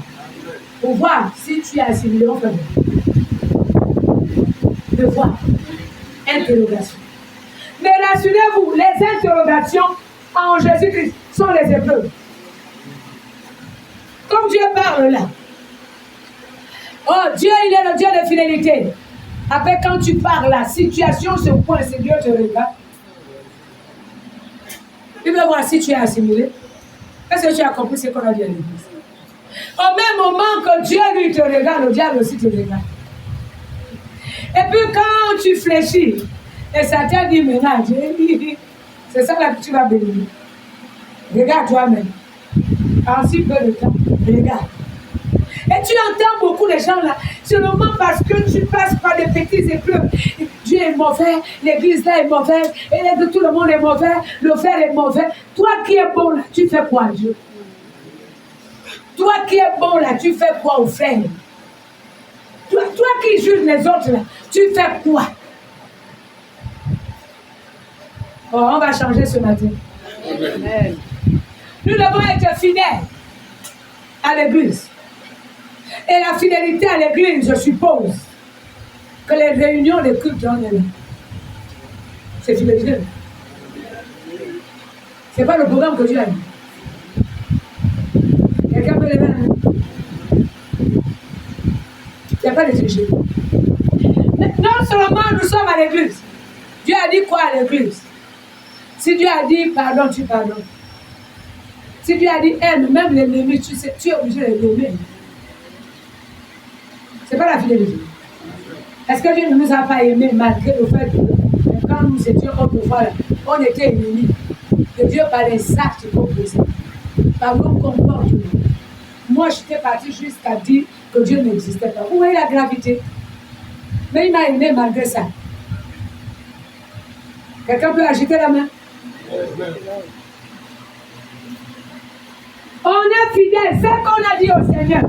Pour voir si tu as assimilé, on fait devoir, interrogation. Mais rassurez-vous, les interrogations en Jésus-Christ sont les épreuves. Comme Dieu parle là. Oh, Dieu, il est le Dieu de fidélité. Après, quand tu parles, la situation se pointe, c'est Dieu te regarde. Il veut voir si tu as assimilé. Est-ce que tu as compris ce qu'on a dit à l'église? Au même moment que Dieu lui te regarde, le diable aussi te regarde. Et puis quand tu fléchis, et Satan dit maintenant, c'est ça là que tu vas bénir. Regarde toi-même. En si peu de temps, regarde. Et tu entends beaucoup de gens là, seulement parce que tu passes par des petites épreuves. Dieu est mauvais, l'église là est mauvaise, et tout le monde est mauvais, le frère est mauvais. Toi qui es bon là, tu fais quoi, Dieu? Toi qui es bon là, tu fais quoi au frère? Toi qui juges les autres là, tu fais quoi? Oh, on va changer ce matin. Amen. Nous devons être fidèles à l'église. Et la fidélité à l'église, je suppose que les réunions de culte, on est là. C'est fidélité. Ce n'est pas le programme que Dieu a mis. Quelqu'un peut lever la main? Il n'y a pas de tricherie. Non seulement nous sommes à l'église. Dieu a dit quoi à l'église? Si Dieu a dit pardon, tu pardonnes. Si Dieu a dit aime, même l'ennemi, tu es obligé de l'aimer. Ce n'est pas la fidélité. Est-ce que Dieu ne nous a pas aimés malgré le fait que quand nous étions autrefois, on était ennemis de Dieu par les actes qu'on faisait, par nos comportements? Moi, j'étais partie jusqu'à dire que Dieu n'existait pas. Vous voyez la gravité? Mais il m'a aimé malgré ça. Quelqu'un peut agiter la main? On est fidèle. C'est ce qu'on a dit au Seigneur.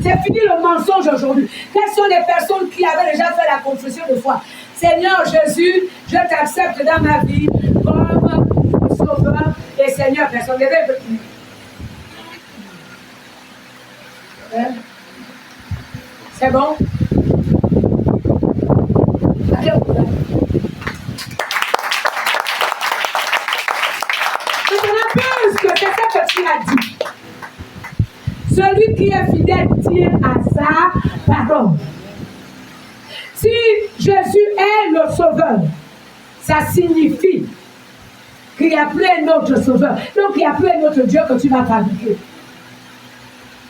C'est fini le mensonge aujourd'hui. Quelles sont les personnes qui avaient déjà fait la confession de foi? Seigneur Jésus, je t'accepte dans ma vie comme sauveur et Seigneur. Personne ne veut plus. C'est bon? Puisque c'est ça que tu as dit. Celui qui est fidèle tient à sa parole. Si Jésus est le sauveur, ça signifie qu'il n'y a plus un autre sauveur. Donc il n'y a plus un autre Dieu que tu vas fabriquer.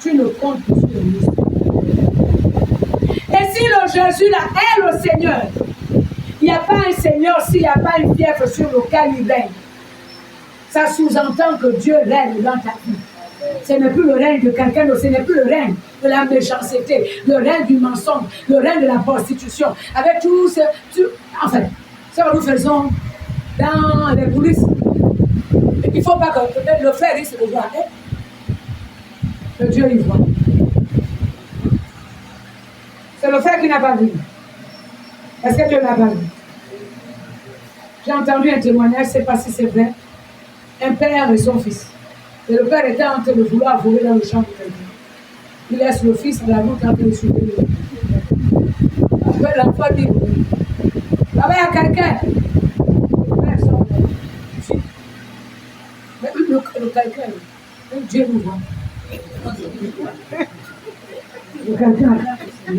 Tu ne comptes plus sur lui. Et si le Jésus là est le Seigneur, il n'y a pas un Seigneur s'il n'y a pas une fièvre sur lequel il règne. Ça sous-entend que Dieu règne dans ta vie. Ce n'est plus le règne de quelqu'un d'autre, ce n'est plus le règne de la méchanceté, le règne du mensonge, le règne de la prostitution. Avec tout ce... Enfin, ça que nous faisons dans les coulisses. Et il ne faut pas que peut-être le frère risque de voir. Que Dieu y voit. C'est le frère qui n'a pas vu. Est-ce que Dieu n'a pas vu? J'ai entendu un témoignage, je ne sais pas si c'est vrai. Un père et son fils. Et le père était en train de vouloir voler dans le champ de quelqu'un. Il laisse le fils à la route en train de soulever. Après, l'enfant dit, là-bas, il y a quelqu'un. Le père sort. Mais le quelqu'un, même Dieu nous voit. Le quelqu'un. Tu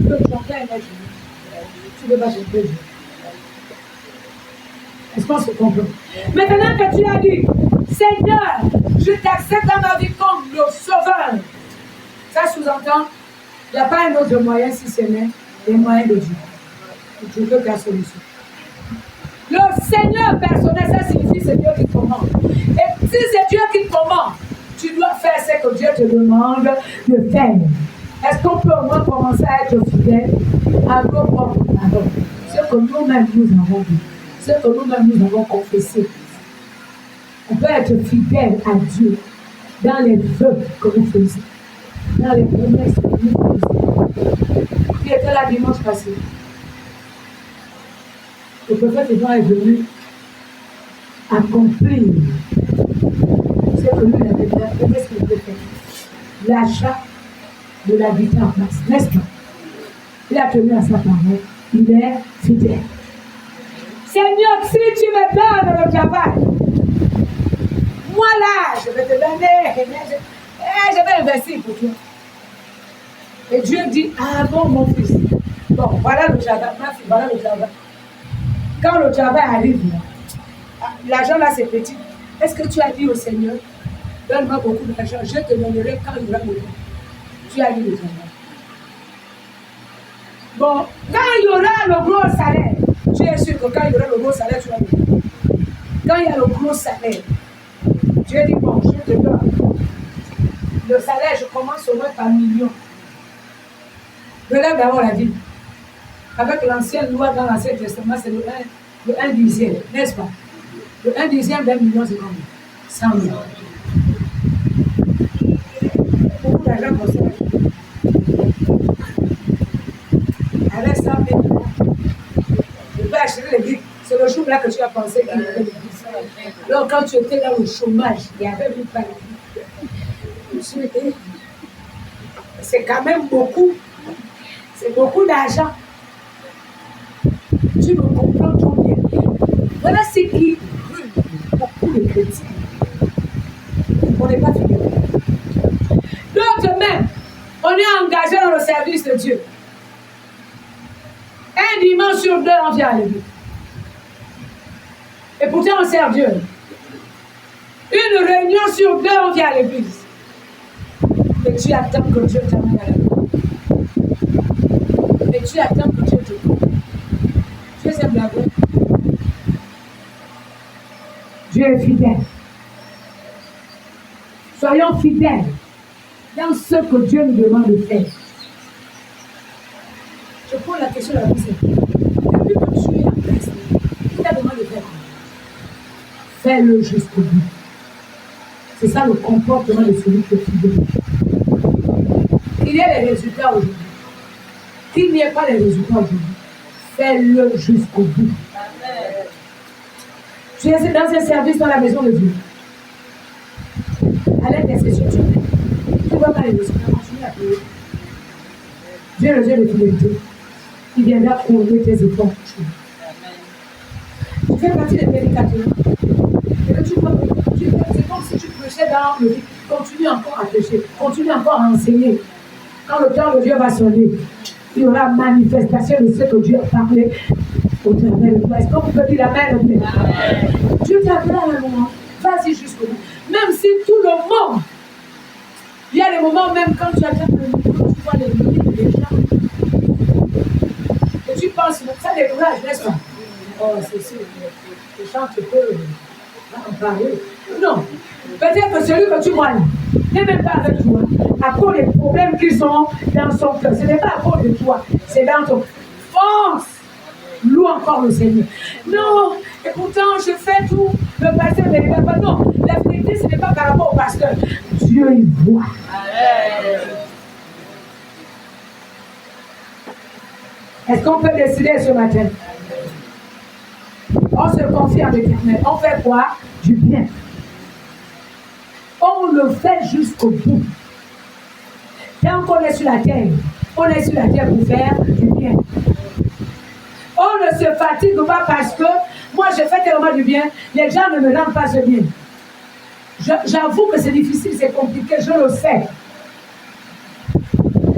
peux chanter un mec. Tu ne veux pas chanter. Est-ce qu'on se comprend? Maintenant que tu as dit, Seigneur, je t'accepte dans ma vie comme le sauveur. Ça sous-entend, il n'y a pas un autre moyen si ce n'est les moyens de Dieu. Tu veux ta solution. Le Seigneur personnel, ça signifie c'est Dieu qui commande. Et si c'est Dieu qui commande, tu dois faire ce que Dieu te demande de faire. Est-ce qu'on peut au moins commencer à être fidèle à nos propres paroles? Ce que nous-mêmes nous avons dit, ce que nous-mêmes nous avons confessé. On peut être fidèle à Dieu dans les vœux que nous faisons, dans les promesses que nous faisons. Qui était là dimanche passé? Le prophète Edouard est venu accomplir ce que lui avait fait, la promesse qu'il avait faite. L'achat de la vie en place, n'est-ce pas? Il a tenu à sa parole, il est fidèle. Seigneur, si tu me donnes le travail, moi là, je vais te donner, je vais investir pour toi. Et Dieu dit, ah bon mon fils, bon, voilà le travail, ma fille, voilà le travail. Quand le travail arrive, l'argent là c'est petit. Est-ce que tu as dit au Seigneur, donne-moi beaucoup d'argent, je te donnerai quand il y aura besoin. Tu as dit le travail. Bon, quand il y aura le gros salaire, tu es sûr que quand il y aura le gros salaire, tu vas le donner. Quand il y a le gros salaire, Dieu dit, bon, je te donne. Le salaire, je commence au moins par million. Relève d'abord la vie. Avec l'ancienne loi dans l'Ancien Testament, c'est le 1 dixième, n'est-ce pas? Le 1 dixième d'un million, c'est combien? 100 000. Beaucoup d'argent pour ça. Avec 100 000, je peux acheter les briques. C'est le jour là que tu as pensé qu'il y avait des briques. Alors, quand tu étais dans le chômage, il n'y avait plus pas de briques. C'est quand même beaucoup. C'est beaucoup d'argent. Tu me comprends trop bien. Voilà ce qui brûle beaucoup de chrétiens. On n'est pas fidèles. D'autres même, on est engagé dans le service de Dieu. Un dimanche sur deux, on vient à l'église. Et pourtant, on sert Dieu. Une réunion sur deux, on vient à l'église. Et tu attends que Dieu t'amène à l'église. Et tu attends que Dieu te coupe. Tu es un blagueur. Dieu est fidèle. Soyons fidèles dans ce que Dieu nous demande de faire. Je pose la question à la personne. Depuis que tu es en Christ, il t'a demandé de faire. Fais-le jusqu'au bout. C'est ça le comportement de celui qui est fidèle. Qu'il y ait les résultats aujourd'hui. Qu'il n'y ait pas les résultats aujourd'hui. Fais-le jusqu'au bout. Tu es dans un service dans la maison de Dieu. À l'intercession, tu ne vois pas les résultats. Continue à prier. Dieu est le Dieu de fidélité. Il viendra couronner tes efforts. Tu fais partie des prédicateurs. Et que c'est comme si tu prêchais dans le vide. Continue encore à prêcher. Continue encore à enseigner. Quand le temps de Dieu va sonner, il y aura manifestation de ce que Dieu a parlé au travers de toi. Est-ce qu'on peut dire amen? Dieu t'a appelé à un moment. Vas-y jusqu'au bout. Même si tout le monde, il y a des moments même quand tu attends le micro, tu vois les milliers de gens. Et tu penses, ça décourage, n'est-ce pas? Oh, c'est sûr, les gens te peuvent en parler. Non. Peut-être que celui que tu vois là n'est même pas avec toi. À cause des problèmes qu'ils ont dans son cœur. Ce n'est pas à cause de toi, c'est dans ton force. Loue encore le Seigneur. Non, et pourtant je fais tout. Le pasteur ne regarde pas. Non, la vérité, ce n'est pas par rapport au pasteur. Dieu, il voit. Est-ce qu'on peut décider ce matin? On se confie en l'Éternel. On fait quoi? Du bien. On le fait jusqu'au bout. Tant qu'on est sur la terre, on est sur la terre pour faire du bien. On ne se fatigue pas parce que moi je fais tellement du bien, les gens ne me rendent pas ce bien. J'avoue que c'est difficile, c'est compliqué, je le sais.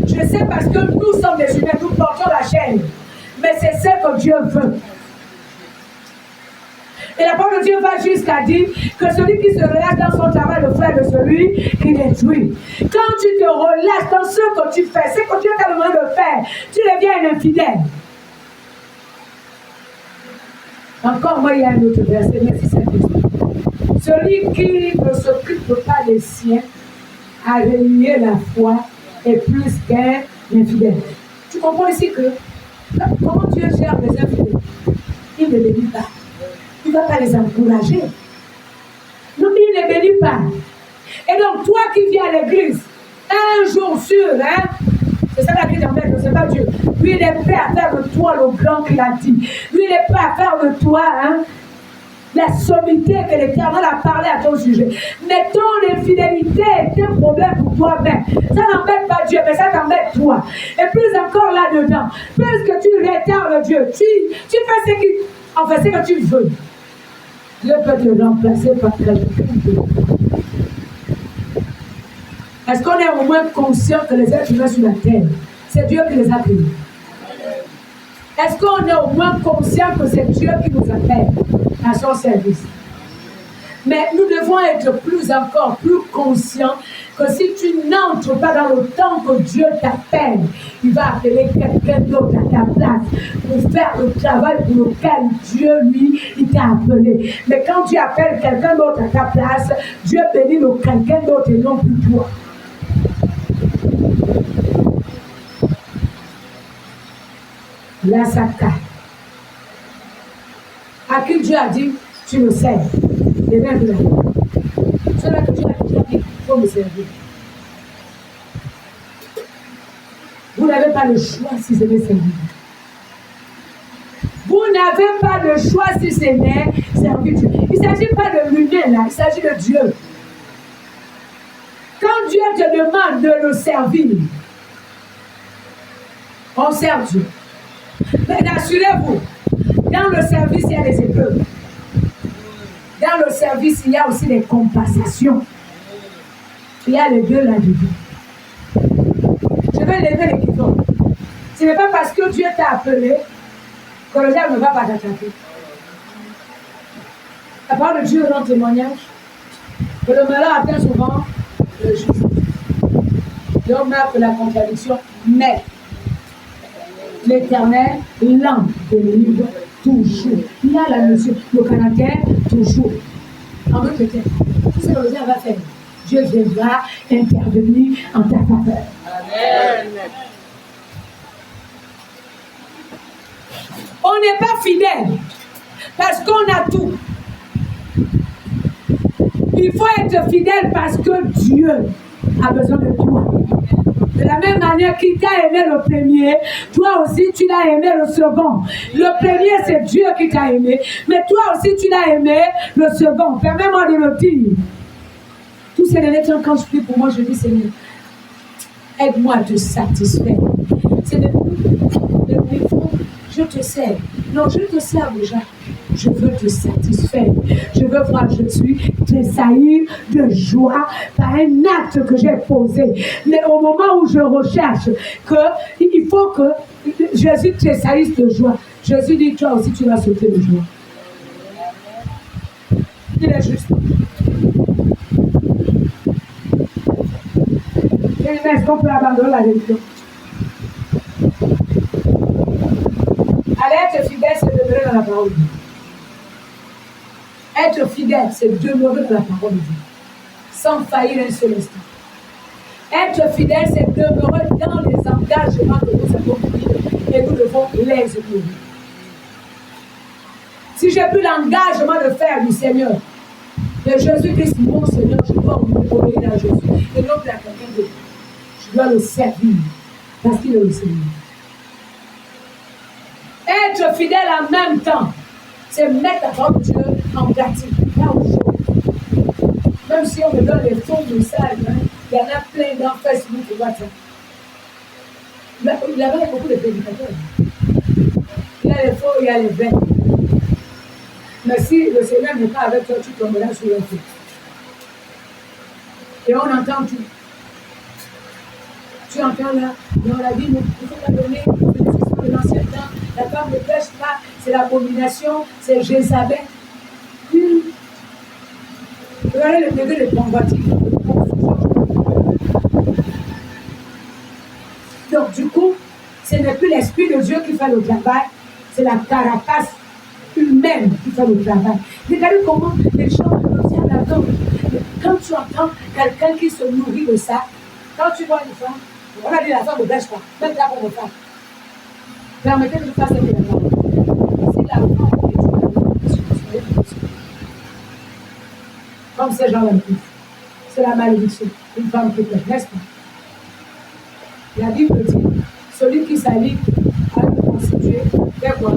Je sais parce que nous sommes des humains, nous portons la chaîne. Mais c'est ce que Dieu veut. Et la parole de Dieu va jusqu'à dire que celui qui se relâche dans son travail, le frère de celui qui détruit. Quand tu te relâches dans ce que tu fais, ce que Dieu t'a demandé de faire, tu deviens un infidèle. Encore moi, il y a un autre verset, merci Saint-Esprit. Celui qui ne s'occupe pas des siens a renié la foi est plus qu'un infidèle. Tu comprends ici que comment Dieu gère les infidèles? Il ne les bénit pas. Il ne va pas les encourager. Non, il ne les bénit pas. Et donc, toi qui viens à l'église, un jour sûr, hein, c'est ça la crise en fait, c'est pas Dieu. Lui, il est prêt à faire de toi le grand qu'il a dit. Lui, il est prêt à faire de toi, hein, la sommité que l'Éternel a parlé à ton sujet. Mais ton infidélité est un problème pour toi-même. Ça n'embête pas Dieu, mais ça t'embête toi. Et plus encore là-dedans, plus que tu retardes Dieu, tu fais ce qui, enfin, ce que tu veux. Dieu peut te remplacer par quelqu'un d'autre. Est-ce qu'on est au moins conscient que les êtres humains sur la terre, c'est Dieu qui les a créés? Est-ce qu'on est au moins conscient que c'est Dieu qui nous appelle à son service? Mais nous devons être plus conscients que si tu n'entres pas dans le temps que Dieu t'appelle, il va appeler quelqu'un d'autre à ta place pour faire le travail pour lequel Dieu, lui, il t'a appelé. Mais quand tu appelles quelqu'un d'autre à ta place, Dieu bénit le quelqu'un d'autre et non plus toi. La Saka. À qui Dieu a dit, tu me sers. Les mêmes là. Cela que Dieu a dit, il faut me servir. Vous n'avez pas le choix si ce n'est servir. Vous n'avez pas le choix si ce n'est servir Dieu. Il ne s'agit pas de l'humain là, il s'agit de Dieu. Quand Dieu te demande de le servir, on sert Dieu. Mais rassurez-vous, dans le service, il y a des épreuves. Dans le service, il y a aussi des compensations. Il y a les deux là-dedans. Je vais lever les quittons. Ce n'est pas parce que Dieu t'a appelé que le diable ne va pas t'attaquer. La parole de Dieu rend témoignage que le malheur atteint souvent le juste. L'homme marque la contradiction, mais l'Éternel l'en délivre toujours. Il y a la notion, le caractère toujours. en Angleterre. Tout ce que le Seigneur va faire, Dieu viendra intervenir en ta faveur. Amen. On n'est pas fidèle parce qu'on a tout. Il faut être fidèle parce que Dieu a besoin de toi. De la même manière qu'il t'a aimé le premier, toi aussi tu l'as aimé le second. Le premier, c'est Dieu qui t'a aimé, mais toi aussi tu l'as aimé le second. Permets-moi de le dire. Tous ces derniers temps, quand je prie pour moi, je dis Seigneur, aide-moi à te satisfaire. C'est de niveau, je te sers. Non, je te sers déjà. Je veux te satisfaire. Je veux voir Jésus tressaillir de joie par un acte que j'ai posé. Mais au moment où je recherche qu'il faut que Jésus tressaillisse de joie, Jésus dit, toi aussi tu vas sauter de joie. Il est juste. Est-ce qu'on peut abandonner la religion? Allez, être fidèle, c'est demeurer dans la parole de Dieu. Être fidèle, c'est demeurer dans la parole de Dieu, sans faillir un seul instant. Être fidèle, c'est demeurer dans les engagements que nous avons pris et nous devons les honorer. Si j'ai pris l'engagement de faire du Seigneur, de Jésus-Christ, mon Seigneur, je dois obéir à Jésus et non plus à quelqu'un d'autre. Je dois le servir parce qu'il est le Seigneur. Être fidèle en même temps, c'est mettre la parole de Dieu en pratique, là où je. Même si on me donne les faux messages, hein, il y en a plein dans Facebook et WhatsApp. Là-bas, il y a beaucoup de prédicateurs. Il y a les faux, il y a les vrais. Mais si le Seigneur n'est pas avec toi, tu tomberas sur le feu. Et on entend tout. Tu entends là, dans la Bible, il faut pas donner de l'ancien temps. La femme ne pêche pas, c'est l'abomination, c'est Jézabel. Regardez le degré de convoitise. Donc, du coup, ce n'est plus l'Esprit de Dieu qui fait le travail, c'est la carapace humaine qui fait le travail. Regardez comment les gens reviennent là-dedans. Quand tu entends quelqu'un qui se nourrit de ça, quand tu vois une femme, on a dit la femme ne bêche pas, même là pour me faire. Permettez que je fasse un événement. Si la femme est comme ces gens-là, c'est la malédiction. Une femme qui plaît, n'est-ce pas? La Bible dit, celui qui s'allie à le constituer, fait quoi?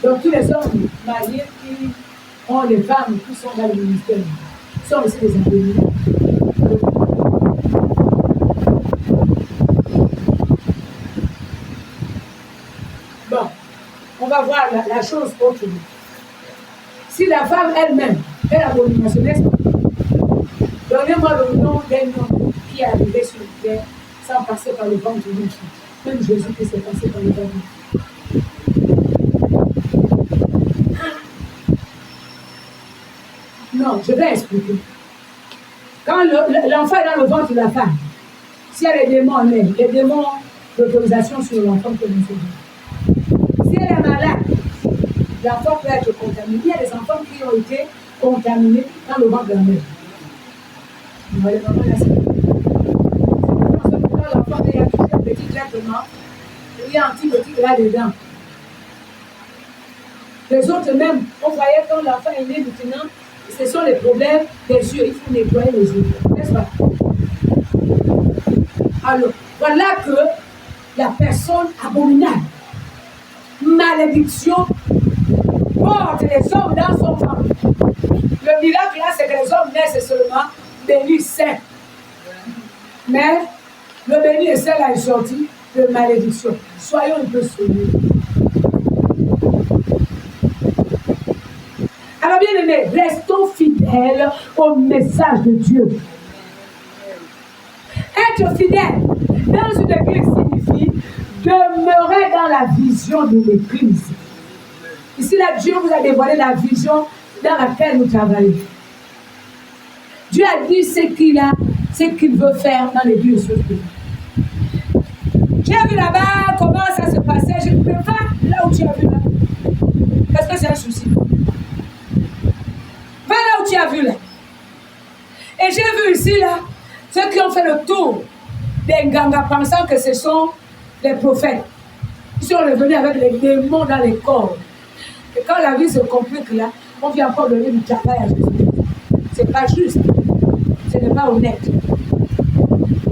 Donc tous les hommes mariés qui ont les femmes qui sont dans le ministère sont aussi des abominés. Bon, on va voir la chose autrement. Si la femme elle-même est l'abomination, n'est-ce pas? Donnez-moi le nom d'un homme qui est arrivé sur la terre sans passer par le ventre d'une fille. Même Jésus qui s'est passé par le ventre. Non, je vais expliquer. Quand l'enfant est dans le ventre de la femme, s'il y a les démons en elle, les démons d'autorisation sur l'enfant que nous faisons. Si elle est malade, l'enfant peut être contaminé. Il y a des enfants qui ont été contaminés dans le ventre de la mère. Vous voyez comment là, c'est. L'enfant il y a toujours un petit traitement, il y a un petit là-dedans. Les autres même, on voyait quand l'enfant est né maintenant, ce sont les problèmes des yeux, il faut nettoyer les yeux, n'est-ce pas? Alors, voilà que la personne abominable, malédiction, porte les hommes dans son ventre. Le miracle là, c'est que les hommes naissent seulement bénis sains. Mais le béni et saint là est sorti de malédiction. Soyons un peu souriants. Alors bien aimés, restons fidèles au message de Dieu. Être fidèle dans une église signifie demeurer dans la vision de l'église. Ici là, Dieu vous a dévoilé la vision dans laquelle nous travaillons. Dieu a dit ce qu'il veut faire dans l'église. Tu as vu là-bas comment ça se passait. Je ne peux pas là où tu as vu là. Parce que c'est un souci. Va là des Nganga pensant que ce sont des prophètes. Ils sont revenus avec les démons dans les corps. Et quand la vie se complique là, on vient encore donner du travail à Jésus. C'est pas juste. Ce n'est pas honnête.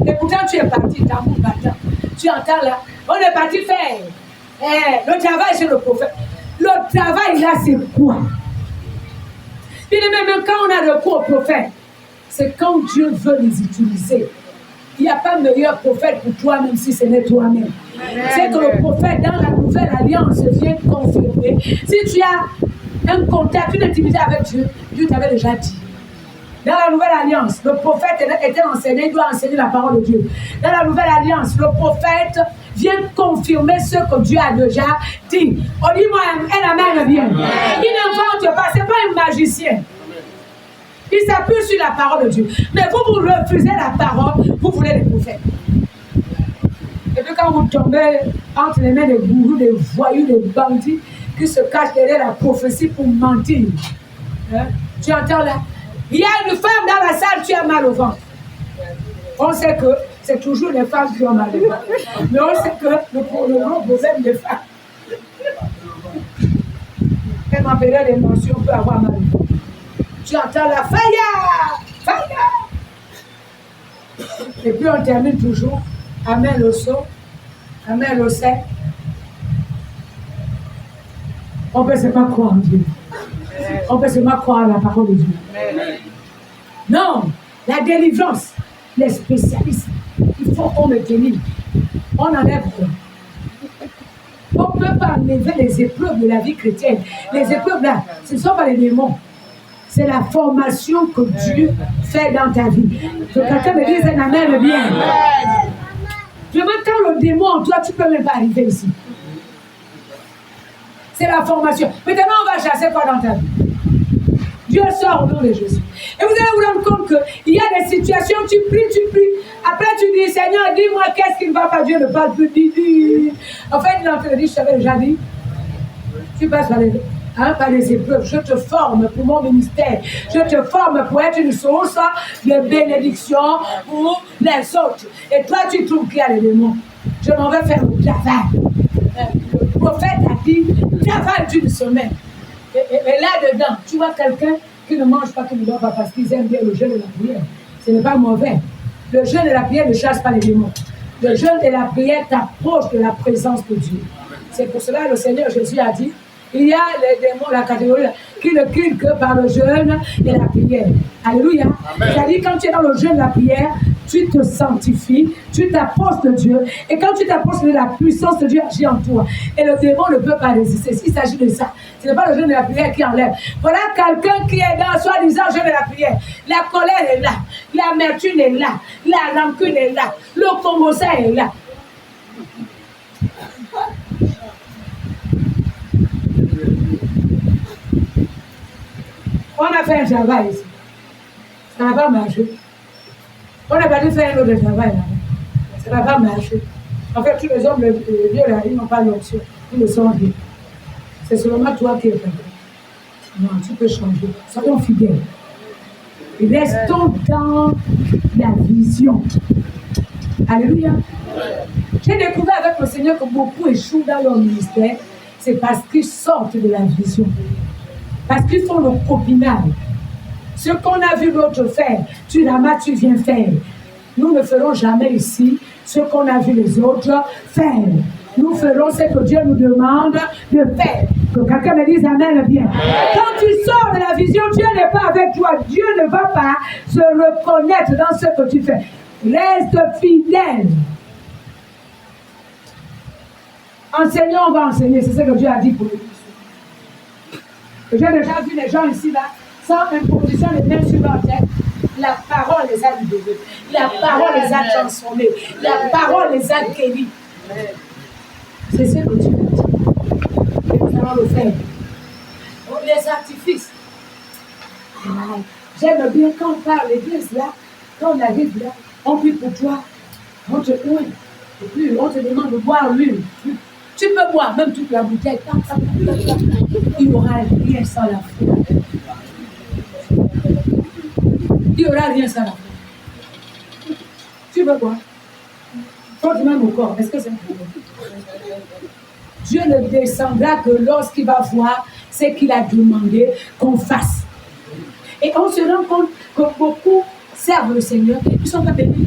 Et pourtant, tu es parti, tambour battant. Tu entends là, on est parti faire. Le travail chez le prophète. Le travail là, c'est quoi? Il dit même quand on a recours au prophète, c'est quand Dieu veut les utiliser. Il n'y a pas meilleur prophète pour toi, même si ce n'est toi-même. C'est que le prophète, dans la nouvelle alliance, vient confirmer. Si tu as un contact, une intimité avec Dieu, Dieu t'avait déjà dit. Dans la nouvelle alliance, le prophète était enseigné, il doit enseigner la parole de Dieu. Dans la nouvelle alliance, le prophète vient confirmer ce que Dieu a déjà dit. On dit, moi, un amen bien. Il n'invente pas, ce n'est pas un magicien. Il s'appuie sur la parole de Dieu. Mais vous refusez la parole, vous voulez les prophètes. Et puis quand vous tombez entre les mains des gourous, des voyous, des bandits qui se cachent derrière la prophétie pour mentir, hein? Tu entends là? Il y a une femme dans la salle, tu as mal au ventre. On sait que c'est toujours les femmes qui ont mal au ventre. Mais on sait que le gros problème des femmes, même en période d'émotion, peut avoir mal au ventre. Tu entends la fire! Fire! Et puis on termine toujours. Amen le son. Amen le sait. On peut seulement croire en Dieu. On peut seulement croire à la parole de Dieu. Non, la délivrance, les spécialistes, il faut qu'on me délivre. On enlève quoi? On ne peut pas enlever les épreuves de la vie chrétienne. Les épreuves là, ce ne sont pas les démons. C'est la formation que Dieu fait dans ta vie. Que quelqu'un me dise un amen bien. Je veux quand le démon en toi, tu ne peux même pas arriver ici. C'est la formation. Maintenant, on va chasser quoi dans ta vie? Dieu sort au nom de Jésus. Et vous allez vous rendre compte qu'il y a des situations, tu pries. Après, tu dis, Seigneur, dis-moi qu'est-ce qui ne va pas. Dieu ne parle plus. En fait, il te dit, je t'avais déjà dit. Tu passes par les épreuves. Je te forme pour mon ministère. Je te forme pour être une source de bénédiction pour les autres. Et toi, tu trouves qu'il y a les démons. Je m'en vais faire le travail. Le prophète a dit, travaille d'une semaine. Et là-dedans, tu vois quelqu'un qui ne mange pas, qui ne boit pas parce qu'ils aiment bien le jeûne et la prière. Ce n'est pas mauvais. Le jeûne et la prière ne chassent pas les démons. Le jeûne et la prière t'approchent de la présence de Dieu. C'est pour cela que le Seigneur Jésus a dit, il y a les démons, la catégorie, qui ne quittent que par le jeûne et la prière. Alléluia. C'est-à-dire, quand tu es dans le jeûne et la prière, tu te sanctifies, tu t'approches de Dieu. Et quand tu t'approches de la puissance de Dieu agit en toi. Et le démon ne peut pas résister. S'il s'agit de ça, ce n'est pas le jeûne et la prière qui enlève. Voilà quelqu'un qui est dans soi-disant jeûne et la prière. La colère est là, l'amertume est là, la rancune est là, le commensal est là. On a fait un travail ici. Ça n'a pas marché. On a pas dû faire un autre travail là. Ça n'a pas marché. En fait, tous les hommes, les vieux là, ils n'ont pas l'option. Ils le sont bien. C'est seulement toi qui es fait. Non, tu peux changer. Soyons fidèles. Restons dans la vision. Alléluia. J'ai découvert avec le Seigneur que beaucoup échouent dans leur ministère. C'est parce qu'ils sortent de la vision. Parce qu'ils font le copinage. Ce qu'on a vu l'autre faire, tu ramasses, tu viens faire. Nous ne ferons jamais ici ce qu'on a vu les autres faire. Nous ferons ce que Dieu nous demande de faire. Que quelqu'un me dise amen bien. Quand tu sors de la vision, Dieu n'est pas avec toi. Dieu ne va pas se reconnaître dans ce que tu fais. Reste fidèle. Enseignons, on va enseigner. C'est ce que Dieu a dit pour nous. J'ai déjà vu les gens ici, là, sans imposition de mains sur leur tête. La parole les a libérés. La parole les a transformés. La parole les a guéris. C'est ce que Dieu a dit. Et nous allons le faire. Les artifices. J'aime bien quand on parle l'église là, quand on arrive là, on prie pour toi, on te ouille, et puis on te demande de boire l'huile. Tu peux boire même toute la bouteille. Il n'y aura rien sans la foi. Il n'y aura rien sans la foi. Tu veux boire. Quand tu m'aimes au corps, est-ce que c'est un problème? Dieu ne descendra que lorsqu'il va voir ce qu'il a demandé qu'on fasse. Et on se rend compte que beaucoup servent le Seigneur, ils ne sont pas bénis.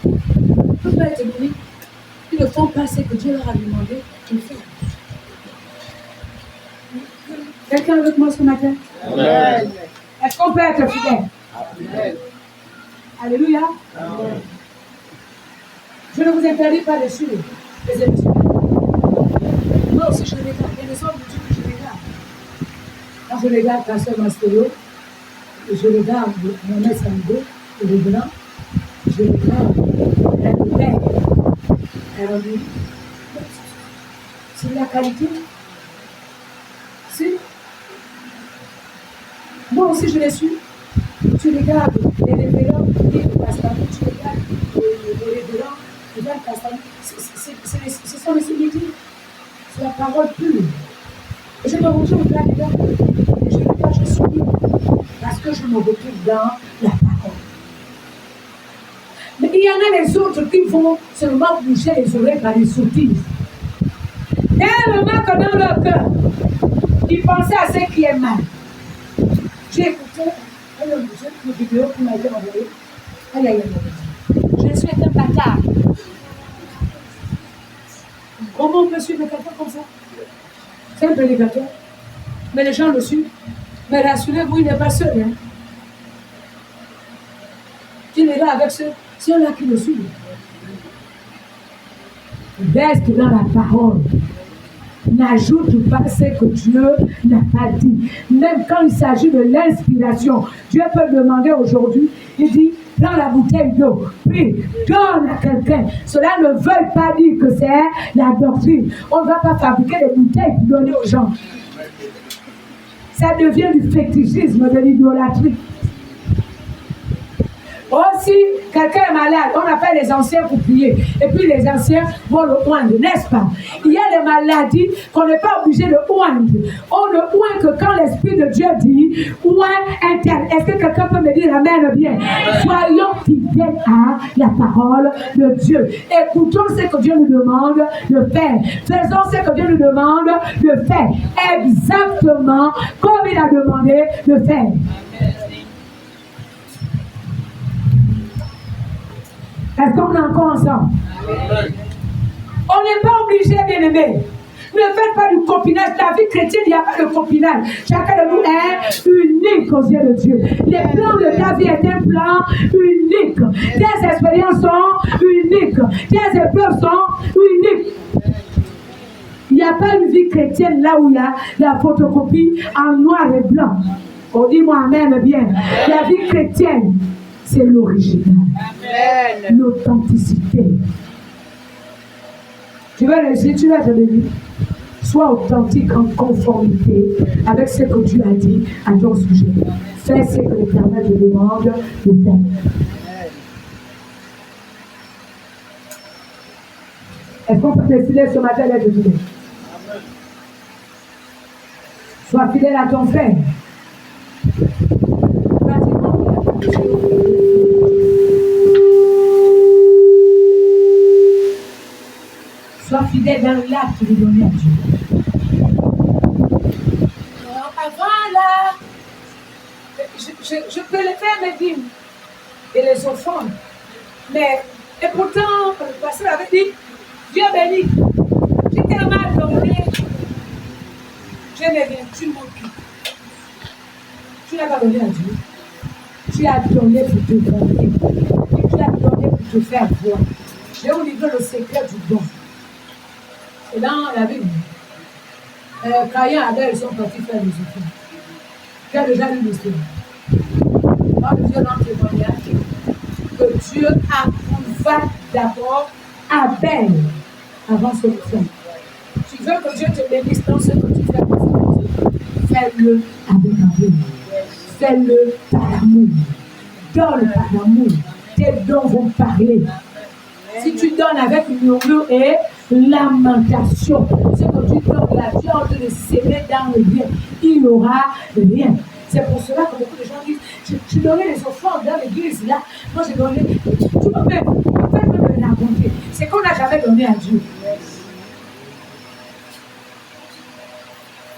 Ils ne peuvent pas être bénis. Ils ne font pas ce que Dieu leur a demandé de faire. Quelqu'un avec moi ce matin? Amen. Est-ce qu'on peut être fidèle? Amen. Alléluia. Amen. Je ne vous interdis pas de suivre les émissions. Moi aussi, je les regarde. Il y a des hommes de Dieu que je regarde. Quand je regarde Pasteur Mastélo, je regarde Mohamed Sango, le grand, je regarde le père. Alors, c'est la qualité. Si. Moi aussi, je les suis. Tu regardes les révérends, les pasteurs, tu regardes les révérends, les pasteurs. Ce sont les similitudes. C'est la parole pure. Et je me retrouve là-dedans. Et je regarde, je suis. Parce que je me retrouve dans la parole. Mais il y en a les autres qui vont seulement bouger les oreilles par les sottises. Tellement que dans leur cœur, ils pensaient à ce qui est mal. J'ai écouté une vidéo qui m'a été envoyée. Aïe, aïe, aïe. Je suis un bâtard. Comment on peut suivre quelqu'un comme ça? C'est un prédicateur. Mais les gens le suivent. Mais rassurez-vous, il n'est pas seul. Hein? Il est là avec ceux-là qui le suivent. Reste dans la parole. N'ajoute pas ce que Dieu n'a pas dit. Même quand il s'agit de l'inspiration, Dieu peut demander aujourd'hui, il dit, prends la bouteille d'eau, puis donne à quelqu'un. Cela ne veut pas dire que c'est la doctrine. On ne va pas fabriquer des bouteilles pour donner aux gens. Ça devient du fétichisme, de l'idolâtrie. Aussi, quelqu'un est malade, on appelle les anciens pour prier. Et puis les anciens vont le oindre, n'est-ce pas? Il y a des maladies qu'on n'est pas obligé de oindre. On ne oint que quand l'Esprit de Dieu dit, oint interne. Est-ce que quelqu'un peut me dire amen bien? Soyons fidèles à la parole de Dieu. Écoutons ce que Dieu nous demande de faire. Faisons ce que Dieu nous demande de faire. Exactement comme il a demandé de faire. Est-ce qu'on est encore ensemble? On n'est pas obligé, bien aimé. Ne faites pas du copinage. La vie chrétienne, il n'y a pas de copinage. Chacun de nous est unique aux yeux de Dieu. Les plans de ta vie est un plan unique. Tes expériences sont uniques. Tes épreuves sont uniques. Il n'y a pas une vie chrétienne là où il y a la photocopie en noir et blanc. Oh, dis-moi amen bien. La vie chrétienne, c'est l'original. L'authenticité. Tu veux réussir, tu vas te lever. Sois authentique en conformité avec ce que Dieu a dit à ton sujet. Fais ce que l'Éternel te demande de faire. Est-ce qu'on peut décider ce matin d'être fidèle? Sois fidèle à ton frère. Sois fidèle dans l'acte de donner à Dieu. Avant là, je peux le faire mes dîmes et les offrandes. Mais, et pourtant, le pasteur avait dit, Dieu béni. J'ai tellement donné. Je ne viens, tu m'occupes. Tu n'as pas donné à Dieu. Tu as donné pour te donner. Tu as donné pour te faire voir. Je vais vous livrer le secret du don. C'est dans la Bible. Caïn et Abel sont partis faire des offrandes. Tu as déjà lu l'histoire. Quand Dieu dans le témoignage, que Dieu approuva d'abord Abel avant son offrande. Tu veux que Dieu te bénisse dans ce que tu fais pour Dieu. Fais-le avec amour. Fais-le par amour. Donne par amour. Tes dons vont parler. Si tu donnes avec murmure et lamentation, ce que tu donnes, la viande de s'aimer dans le bien, il n'y aura rien. C'est pour cela que beaucoup de gens disent, je donnais les offrandes dans l'église là, moi j'ai donné, tu peux même me raconter. C'est qu'on n'a jamais donné à Dieu.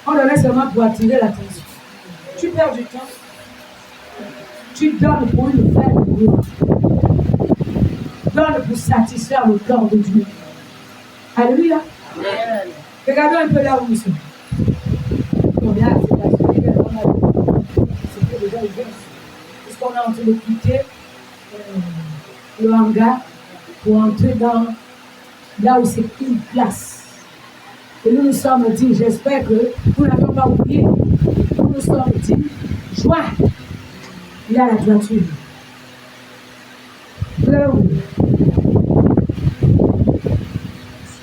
On donnait seulement pour attirer l'attention. Tu perds du temps. Tu donnes pour une fin de gloire. Donne pour satisfaire le cœur de Dieu. Alléluia. Regardons un peu là où nous sommes. On est à c'était déjà le puisqu'on est en train de quitter le hangar pour entrer dans là où c'est une place. Et nous nous sommes dit, j'espère que nous n'avons pas oublié, nous nous sommes dit, juin, il y a la toiture. Vous avez oublié?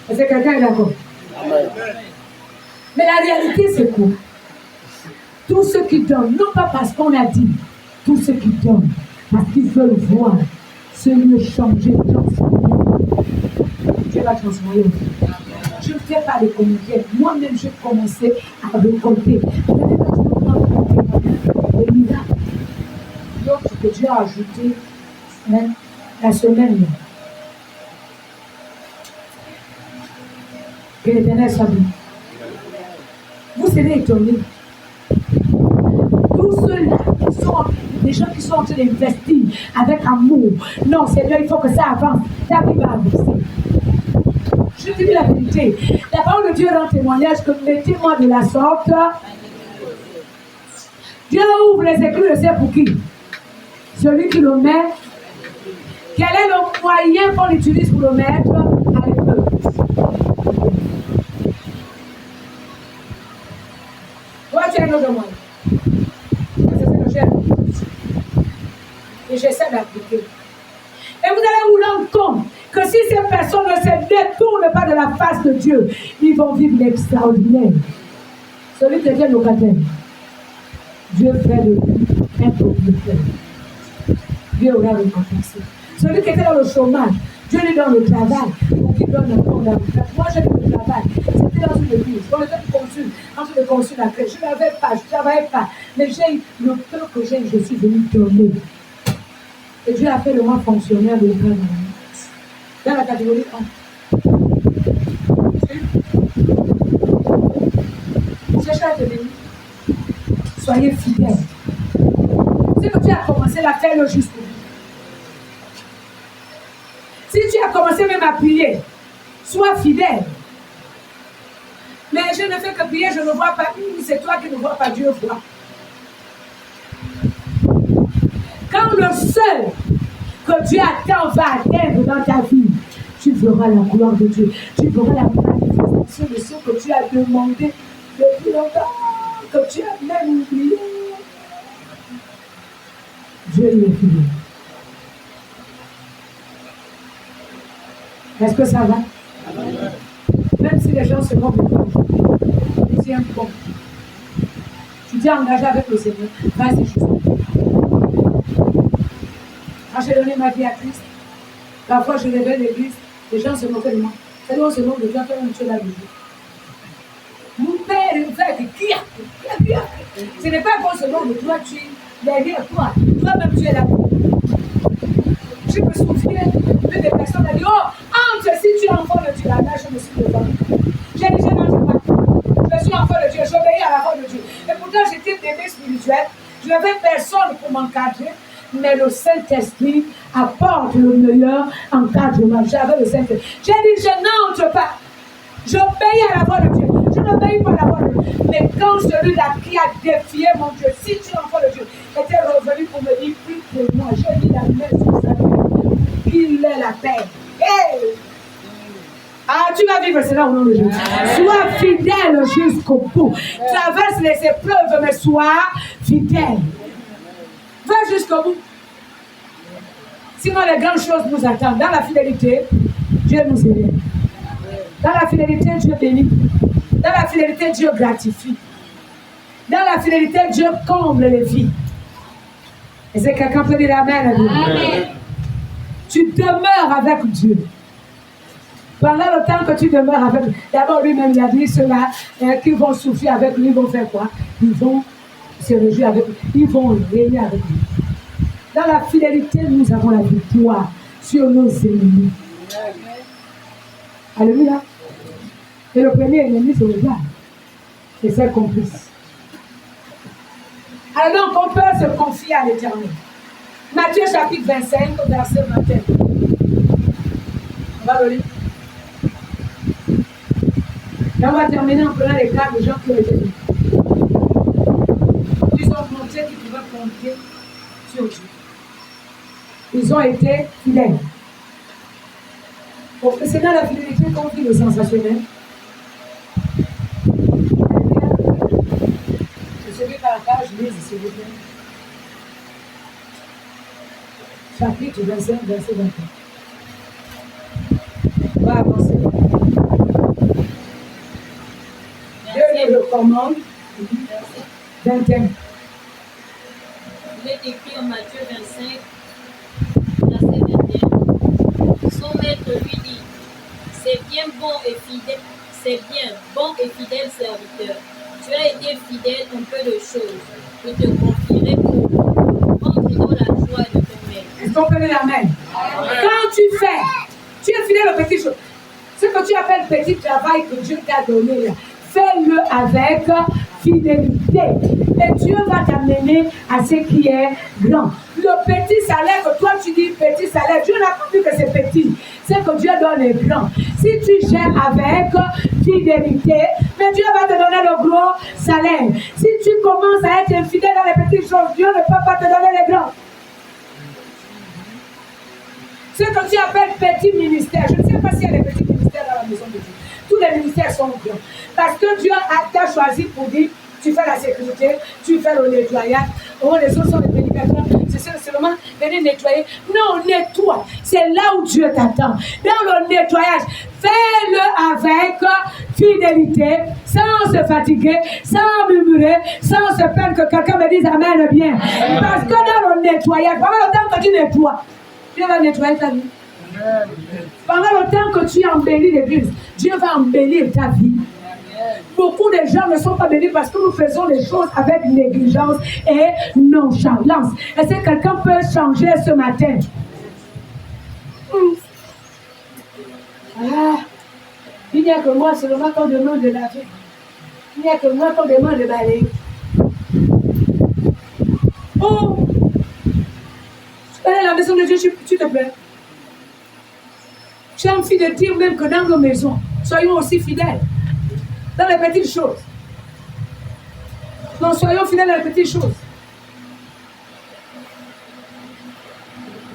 Est-ce que quelqu'un est d'accord? Mais la réalité, c'est quoi? Tous ceux qui donnent, non pas parce qu'on a dit, tous ceux qui donnent, parce qu'ils veulent voir ce lieu changer, transformer. Dieu va transformer. Je ne fais pas les commentaires. Moi-même, j'ai commencé à récolter. Vous savez, quand je prends des miracles, d'autres que Dieu a ajouté la semaine. Que l'Éternel soit béni. Vous serez étonnés. Tous ceux-là qui sont des gens qui sont en train d'investir avec amour. Non, Seigneur, il faut que ça avance. Ta vie va avancer. Je te dis la vérité. La parole de Dieu rend témoignage que mettez-moi de la sorte. Dieu ouvre les écrits, je sais pour qui. Celui qui le met. Quel est le moyen qu'on utilise pour le mettre à l'épreuve? Toi, tu as un autre moyen. C'est ce que j'aime. Et j'essaie d'appliquer. Et vous allez vous rendre compte que si ces personnes ne se détournent pas de la face de Dieu, ils vont vivre l'extraordinaire. Celui qui était locataire, Dieu fait de lui un propriétaire. Dieu aura récompensé. Celui qui était dans le chômage, Dieu lui donne le travail pour qu'il donne un bon avantage. Moi, j'ai eu le travail. C'était dans une église. On était consul, en train de construire la crèche. Je n'avais pas, je ne travaillais pas. Mais j'ai le peu que j'ai, je suis venu donner. Et Dieu a fait de moi fonctionnaire de l'école dans la catégorie 1. Cherchez à te bénir. Soyez fidèles. C'est que tu as commencé à faire le jusqu'au bout. Si tu as commencé même à prier, sois fidèle. Mais je ne fais que prier, je ne vois pas. C'est toi qui ne vois pas, Dieu voit. Quand le seul que Dieu attend va atteindre dans ta vie, tu verras la gloire de Dieu. Tu verras la manifestation de ce que tu as demandé depuis longtemps, que tu as même oublié. Dieu est fidèle. Est-ce que ça va? Même si les gens se moquent de toi, tiens bon. Tu t'es engagé avec le Seigneur, vas-y jusqu'au bout. Quand j'ai donné ma vie à Christ, parfois je révèle l'église, les gens se moquaient de moi. C'est nous on se moque de toi, toi-même tu es là déjà. Mon père est fait qui a. Ce n'est pas qu'on se moque de toi, tu es derrière toi. Toi-même tu es là. Je me souviens de des personnes qui disent, oh, entre si tu es enfant de Dieu, là, je me suis devant. J'ai dit, je n'entre pas. Je suis enfant de Dieu, j'obéis à la voix de Dieu. Et pourtant, j'étais bébé spirituel. Je n'avais personne pour m'encadrer. Mais le Saint-Esprit apporte le meilleur encadrement. J'avais le Saint-Esprit. J'ai dit, je n'entre pas. J'obéis à la voix de Dieu. Je n'obéis pas à la voix de Dieu. Mais quand celui-là qui a défié mon Dieu, si tu es enfant de Dieu, était revenu pour me dire, plus que moi, j'ai mis la main sur sa tête. Qu'il ait la paix. Hey! Ah, tu vas vivre cela au nom de Jésus. Sois fidèle jusqu'au bout. Traverse les épreuves, mais sois fidèle. Va jusqu'au bout. Sinon, les grandes choses nous attendent. Dans la fidélité, Dieu nous aide. Dans la fidélité, Dieu bénit. Dans la fidélité, Dieu gratifie. Dans la fidélité, Dieu comble les vies. Et c'est quelqu'un peut dire Amen. Amen. Tu demeures avec Dieu. Pendant le temps que tu demeures avec Dieu, d'abord lui-même il a dit ceux-là qui vont souffrir avec lui, ils vont faire quoi? Ils vont se réjouir avec lui. Ils vont régner avec lui. Dans la fidélité, nous avons la victoire sur nos ennemis. Alléluia. Et le premier ennemi, c'est le diable et ses complices. Alors donc, on peut se confier à l'Éternel. Matthieu chapitre 25, verset 21. On va le lire. Et on va terminer en prenant les cas de gens qui ont été vus. Ils ont montré qu'ils pouvaient compter sur Dieu. Ils ont été fidèles. Donc, c'est dans la fidélité qu'on vit le sensationnel. Celui par la page, lise, s'il vous plaît. Chapitre 25, verset 21. On va avancer. Dieu le commande. 21. Il est écrit en Matthieu 25, verset 21. Son maître lui dit, c'est bien, bon et fidèle serviteur. Tu as été fidèle en peu de choses. Je te confierai pour entre dans la joie de ton maître. Est-ce qu'on peut dire amen? Quand tu es fidèle aux petites choses. Ce que tu appelles petit travail que Dieu t'a donné, là, fais-le avec fidélité. Et Dieu va t'amener à ce qui est grand. Le petit salaire que toi tu dis petit salaire, Dieu n'a pas dit que c'est petit. C'est que Dieu donne est grand. Si tu gères avec fidélité, mais Dieu va te donner le gros salaire. Si tu commences à être infidèle dans les petites choses, Dieu ne peut pas te donner les grands. Ce que tu appelles petit ministère, je ne sais pas s'il y a des petits ministères dans la maison de Dieu. Tous les ministères sont grands. Parce que Dieu t'a choisi pour dire, tu fais la sécurité, tu fais le nettoyage. Oh, les autres sont les prédicateurs. C'est seulement venir nettoyer. Non, nettoie. C'est là où Dieu t'attend. Dans le nettoyage, fais-le avec fidélité, sans se fatiguer, sans murmurer, sans se plaindre que quelqu'un me dise amen bien. Parce que dans le nettoyage, pendant le temps que tu nettoies, Dieu va nettoyer ta vie. Pendant le temps que tu embellis l'église, Dieu va embellir ta vie. Beaucoup de gens ne sont pas bénis parce que nous faisons les choses avec négligence et nonchalance. Est-ce que quelqu'un peut changer ce matin? Ah, il n'y a que moi seulement qu'on demande de laver. Il n'y a que moi qu'on demande de balayer. Oh! Tu es à la maison de Dieu, tu te plais. J'ai envie de dire même que dans nos maisons, soyons aussi fidèles. Dans les petites choses. Non, soyons fidèles dans les petites choses.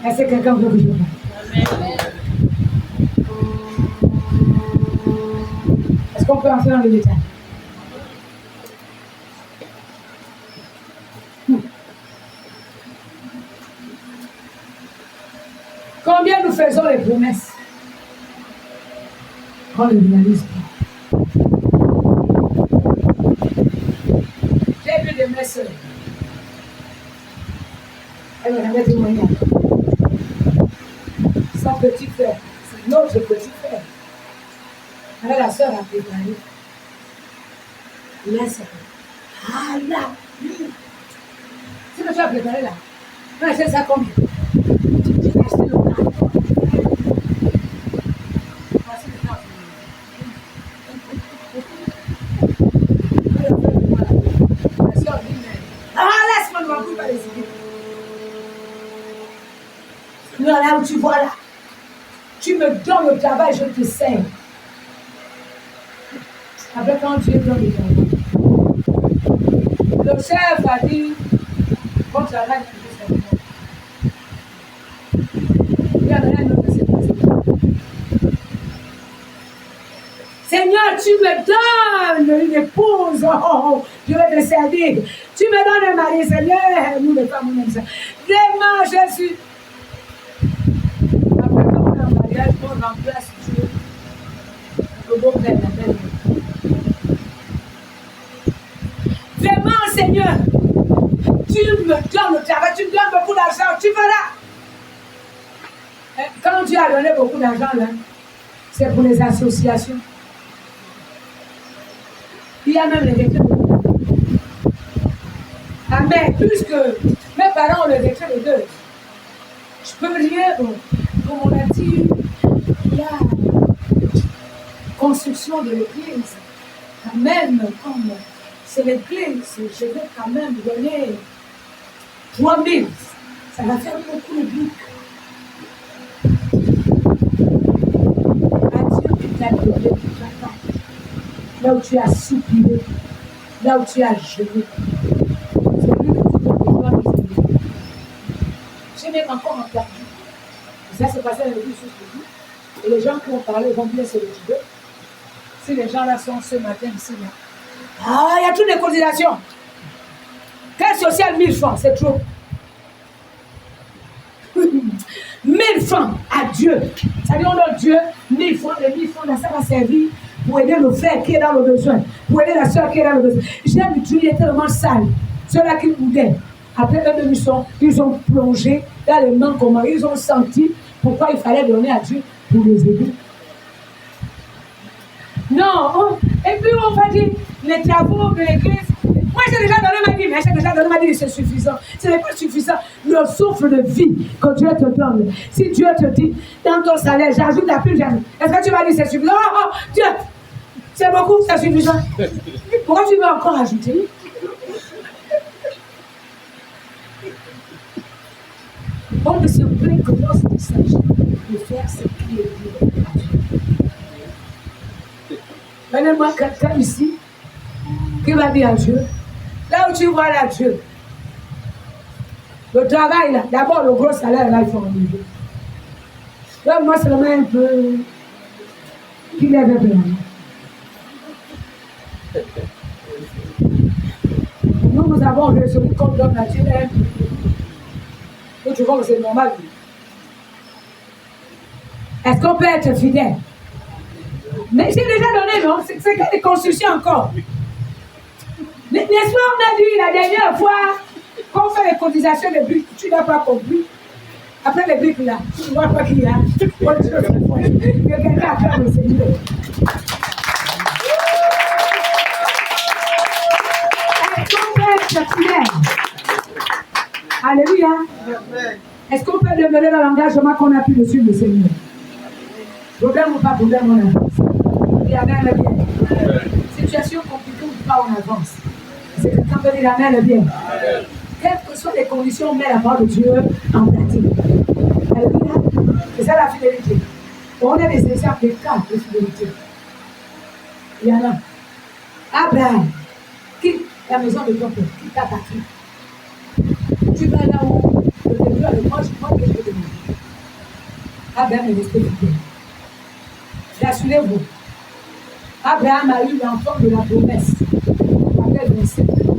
Est-ce que quelqu'un veut que je parle? Est-ce qu'on peut entrer dans le détail? Combien nous faisons les promesses? On ne les réalise pas. J'ai vu de mes soeurs. Elle m'avait témoigné. Son petit frère, c'est notre petit frère. Alors la soeur a préparé. Là, c'est. Ah là, c'est que tu as préparé là. Tu as acheté ça combien? J'ai acheté le carton. Voici le carton. Là où tu vois là, tu me donnes le travail, je te sers. Après quand Dieu donne le travail, le chef a dit, bon travail, il y a rien d'autre que c'est. Seigneur, tu me donnes une épouse, oh, je vais te servir. Tu me donnes un mari, Seigneur, nous les femmes, nous aimons ça. Vraiment, je suis. On remplace Dieu, le beau père, la belle. Vraiment, Seigneur, tu me donnes le travail, tu me donnes beaucoup d'argent, tu verras. Quand Dieu a donné beaucoup d'argent, là, c'est pour les associations. Il y a même les décrets de deuil. Amen. Puisque mes parents ont le décret de deuil, je peux rien pour mon intime. Là, construction de l'église, quand même, comme c'est l'église, je vais quand même donner 3000. Ça va faire beaucoup de briques. À Dieu qui t'a donné du travail. Là où tu as soupiré, là où tu as jeûné. C'est lui que tu dois pouvoir nous aider. J'ai même encore entendu. Ça s'est passé dans l'église aujourd'hui. Et les gens qui ont parlé vont bien se retrouver. Si les gens là sont ce matin ici, là. Ah, il y a toutes les cotisations. Quel social 1000 francs, c'est trop. 1000 francs à Dieu. Ça dit, on donne Dieu 1000 francs, les 1000 francs, là, ça va servir pour aider le frère qui est dans le besoin, pour aider la soeur qui est dans le besoin. J'aime Dieu, il est tellement sale. Ceux-là qui boudaient, après eux-mêmes, ils ont plongé dans les mains comment ils ont senti pourquoi il fallait donner à Dieu pour les aider. Non, et puis on va dire les travaux de l'église. Moi j'ai déjà donné ma dîme, c'est suffisant. Ce n'est pas suffisant. Le souffle de vie que Dieu te donne. Si Dieu te dit, dans ton salaire, j'ajoute la plus, j'ajoute. Est-ce que tu vas dire c'est suffisant? Oh, Dieu, c'est beaucoup, c'est suffisant. Pourquoi tu veux encore ajouter? On ne se plaint que lorsqu'il s'agit de faire ce qui est bien. Maintenant, moi, quelqu'un ici qui va dire à Dieu, là où tu vois là, Dieu, le travail là, d'abord le gros salaire là, il faut enlever. Là, moi, c'est le même un peu qui lève un peu la main. Nous avons résolu qu'on donne à Dieu un peu. Donc, tu vois que c'est normal. Est-ce qu'on peut être fidèle? Mais j'ai déjà donné, non? C'est que des constructions encore. N'est-ce pas, on a dit la dernière fois qu'on fait les cotisations des briques, tu n'as pas compris. Après les briques là, tu ne vois pas qu'il y a. Quelqu'un acclame le Seigneur. Est-ce qu'on peut être fidèle? Alléluia. Est-ce qu'on peut demeurer dans l'engagement qu'on a pu dessus le Seigneur? Problème ou pas problème, on avance. Et Amen le bien. Situation compliquée ou pas, on avance. C'est quelqu'un peut dire Amen le bien. Quelles que soient les conditions, on met la parole de Dieu en pratique. Alléluia. C'est ça la fidélité. On a des exemples de cas de fidélité. Il y en a. Abraham, quitte la maison de ton père, quitte ta patrie. Tu vas là où le début avec moi, je crois que je vais te demander. Abraham est resté fidèle. Rassurez-vous, Abraham a eu l'enfant de la promesse après 27 ans.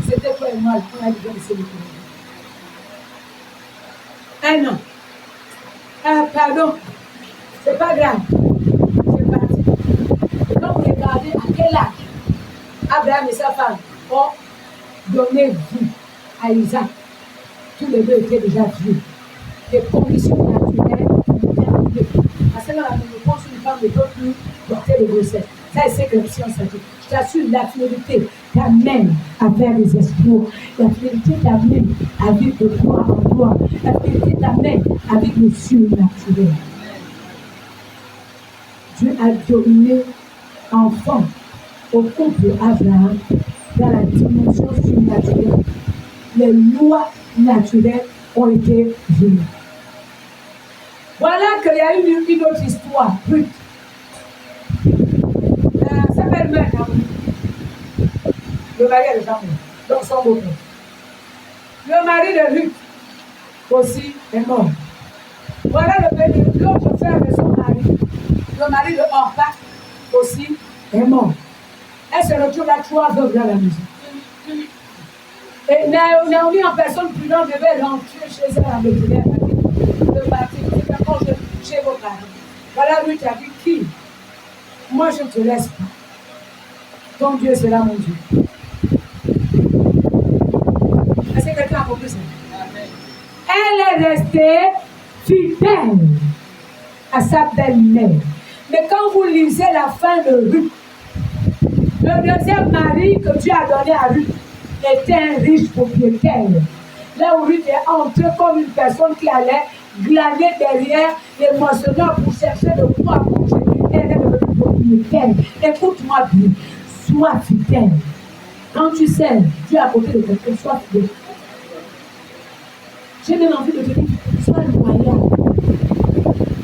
C'était toi et moi, on a déjà laissé le premier. 1 an. Ah, pardon, c'est pas grave. C'est parti. Donc, regardez à quel âge Abraham et sa femme ont donné vie à Isaac. Tous les deux étaient déjà vieux. Les conditions naturelles étaient arrivées. Parce que dans la ménopause, une femme ne peut plus porter le grossesse. Ça, c'est que la science a dit. Je t'assure, la fidélité t'amène à faire des espoirs. La fidélité t'amène à vivre de gloire en gloire. La fidélité t'amène à vivre le surnaturel. Dieu a donné enfant au couple Abraham dans la dimension surnaturelle. Les lois naturelles ont été venues. Voilà qu'il y a eu une autre histoire. Ruth. Sa belle-mère, le mari est déjà mort, donc son beau-père. Le mari de Ruth aussi est mort. Voilà l'autre frère de son mari. Le mari de Orpah aussi est mort. Elle se retrouve à 3 veuves dans la maison. Et Naomi en personne prudente devait rentrer chez elle à Bethléem. De partir, c'est quand je chez vos parents. Voilà, Ruth a dit qui? Moi, je ne te laisse pas. Ton Dieu sera mon Dieu. Est-ce que quelqu'un a compris ça? Elle est restée fidèle à sa belle-mère. Mais quand vous lisez la fin de Ruth, le deuxième mari que Dieu a donné à Ruth était un riche propriétaire. Là où Ruth est entrée comme une personne qui allait glaner derrière les moissonneurs pour chercher de quoi manger. Elle est propriétaire. Écoute-moi bien. Sois fidèle. Quand tu sais, Dieu est à côté de quelqu'un, sois fidèle. J'ai même envie de te dire, sois loyal.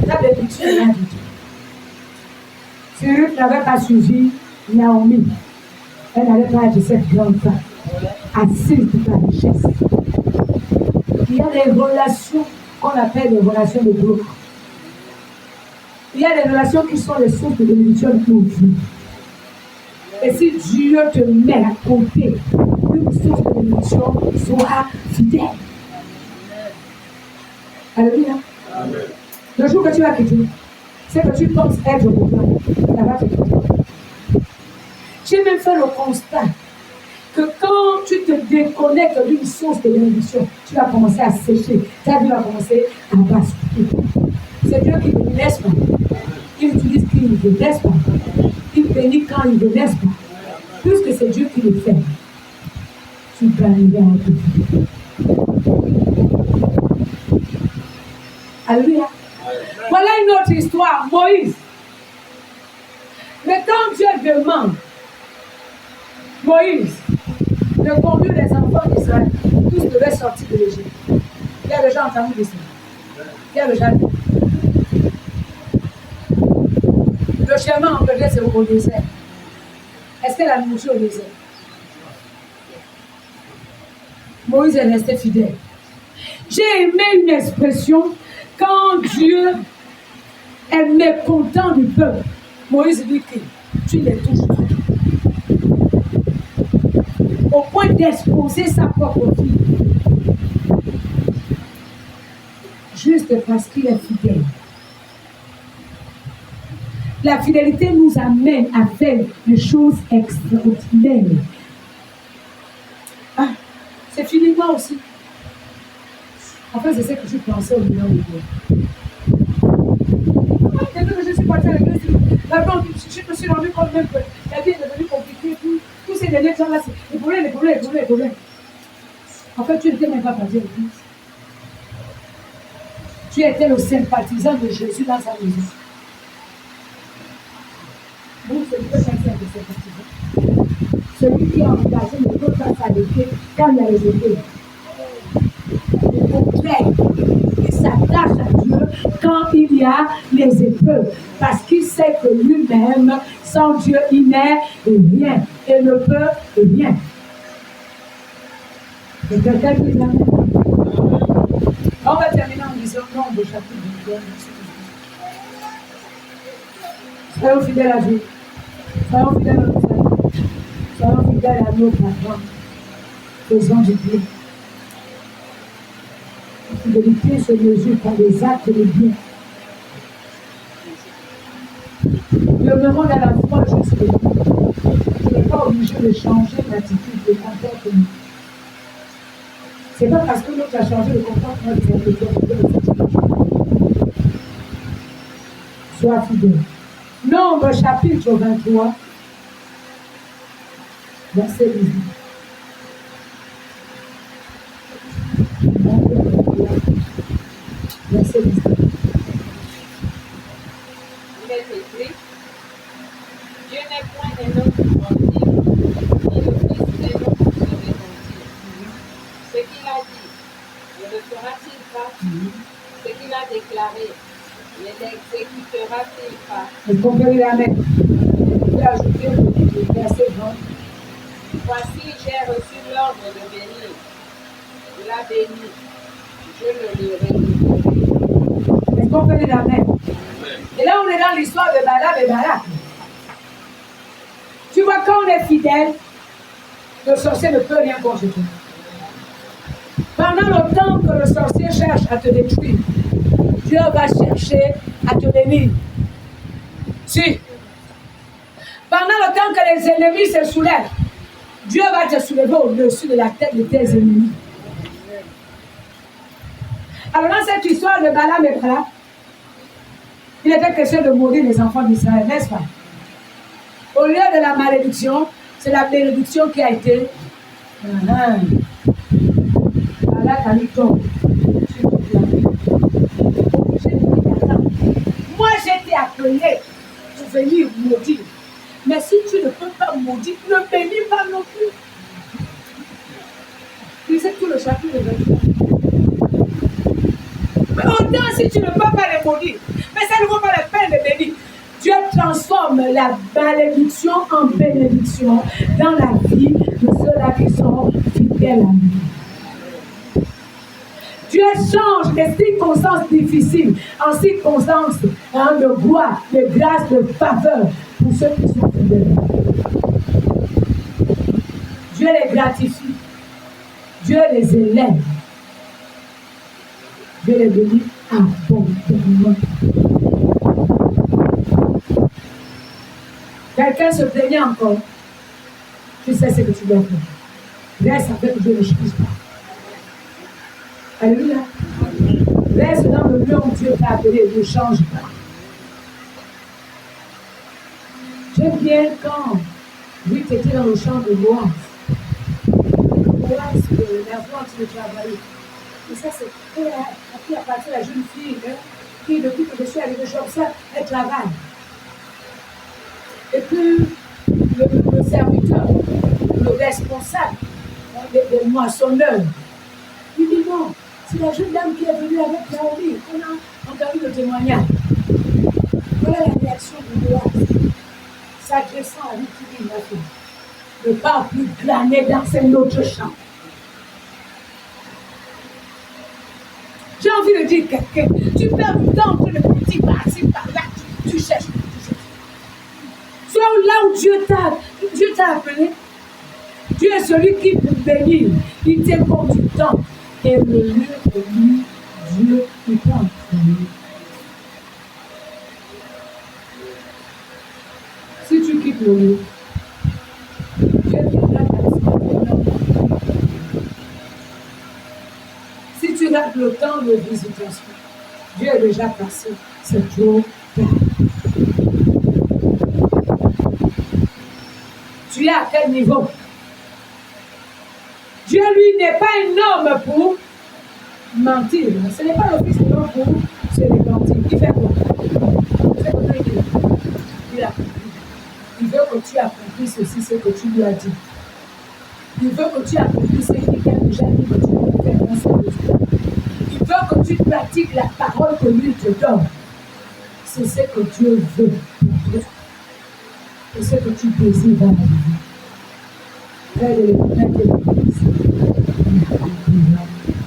Ta bénédiction est rien du tout. Si Ruth n'avait pas suivi Naomi, elle n'allait pas être cette grande femme, assise de la richesse. Il y a des relations qu'on appelle des relations de groupe. Il y a des relations qui sont les sources de bénédiction pour vous. Et si Dieu te met à côté d'une source de bénédiction, sois fidèle. Alléluia. Amen. Le jour que tu vas quitter, c'est que tu penses être au pouvoir, ça va te quitter. J'ai même fait le constat que quand tu te déconnectes d'une source de bénédiction, tu vas commencer à sécher, ta vie va commencer à basculer. C'est Dieu qui bénit, n'est-ce pas? Il utilise qui il veut, n'est-ce pas? Il bénit quand il veut, n'est-ce pas? Puisque c'est Dieu qui le fait, tu vas arriver à être vie. Alléluia. Voilà une autre histoire, Moïse. Mais quand Dieu demande Moïse de conduire les enfants d'Israël, tous devaient sortir de l'Égypte. Il y a déjà entendu de ça. Il y a déjà. Le chemin en anglais, c'est au désert. Est-ce que la nourriture au désert? Moïse est resté fidèle. J'ai aimé une expression quand Dieu est mécontent du peuple. Moïse dit que tu les touches pas. Au point d'exposer sa propre vie. Juste parce qu'il est fidèle. La fidélité nous amène à faire des choses extraordinaires. Ah, c'est fini moi aussi. En fait, c'est ce que je pensais au milieu de Dieu. Depuis que je suis partie à l'église, je me suis rendu compte même que la vie est devenue compliquée. Tous ces derniers gens-là, c'est les problèmes. En fait, tu n'étais même pas parti à l'église. Tu étais le sympathisant de Jésus dans sa maison. Donc, c'est le chacun de sympathisant. Celui qui a engagé ne peut pas s'arrêter quand il y a les épées. Au contraire, il s'attache à Dieu quand il y a les épreuves, parce qu'il sait que lui-même, sans Dieu, il n'est rien et ne peut rien. Et quelqu'un qui dit amen. On va terminer en disant nombre chapitre 2. Soyons fidèles à Dieu. Soyons fidèles à nos amis. Soyons fidèles à nos parents. Faisons du bien. La fidélité se mesure par les actes de bien. Demeurons dans la foi jusqu'au bout. Je n'ai pas obligé de changer d'attitude, de comportement. Ce n'est pas parce que l'autre a changé de comportement que vous avez. Sois fidèle. Nombre chapitre 23, verset 18. Verset 18. Il est écrit, Dieu n'est point un homme pour mentir, ni le Fils d'un homme pour se repentir. Ce qu'il a dit, ne le fera-t-il pas? Ce qu'il a déclaré, ne l'exécutera-t-il pas? Vous comprenez l'amen? Vous pouvez ajouter le verset 20. Voici, j'ai reçu l'ordre de bénir. Il a béni. Je le lui réunirai. Vous comprenez l'amen? Et là, on est dans l'histoire de Balaam et Balak. Tu vois, quand on est fidèle, le sorcier ne peut rien contre toi. Pendant le temps que le sorcier cherche à te détruire, Dieu va chercher à te bénir. Si. Pendant le temps que les ennemis se soulèvent, Dieu va te soulever au-dessus de la tête de tes ennemis. Alors dans cette histoire de Balaam et Balak, il était question de mourir les enfants d'Israël, n'est-ce pas? Au lieu de la malédiction, c'est la bénédiction qui a été. Balak a dit tombe. Moi, j'ai été appelé venir maudire. Mais si tu ne peux pas maudire, ne bénis pas non plus. Lisez tout le chapitre 23. Mais autant si tu ne peux pas les maudire, mais ça ne vaut pas la peine de bénir. Dieu transforme la malédiction en bénédiction dans la vie de ceux-là qui sont fidèles à lui. Dieu change les circonstances difficiles en circonstances de gloire, de grâce, de faveur pour ceux qui sont fidèles. Dieu les gratifie. Dieu les élève. Dieu les bénit abondamment. Quelqu'un se plaignait encore. Tu sais ce que tu dois faire. Reste avec Dieu, ne change pas. Alléluia. Reste dans le lieu où Dieu t'a appelé, ne change pas. J'aime bien quand Ruth était dans le champ de Boaz. Boaz, la voix de travail. Et ça, c'est après à partir de la jeune fille, qui depuis que je suis arrivée, j'observe, elle travaille. Et puis, le serviteur, le responsable des moissonneurs, il dit non, c'est la jeune dame qui est venue avec Naomi. On a entendu le témoignage. Voilà la réaction de Boaz. S'adressant à lui, qui dit, ma fille, ne pas plus glaner dans un autre champ. J'ai envie de dire quelqu'un, tu perds du temps entre le petit par-ci, par-là, tu cherches. Sois là où Dieu t'a appelé. Dieu est celui qui peut bénir. Il tient compte du temps. Et le lieu de lui, Dieu est en train. Si tu quittes le lieu, Dieu viendra t'accepter. Si tu rates le temps de visitation, Dieu est déjà passé. C'est trop tard. Tu es à quel niveau? Dieu, lui, n'est pas un homme pour mentir. Ce n'est pas le fils de l'homme pour se mentir. Il fait quoi? C'est comme il a compris. Il veut que tu accomplisses ceci, ce que tu lui as dit. Il veut que tu accomplisses ce qu'il t'a déjà dit que tu peux faire dans ce résultat. Il veut que tu pratiques la parole que lui te donne. C'est ce que Dieu veut pour toi. C'est ce que tu désires dans la vie. Frère de l'Éternel de l'Église, il accomplira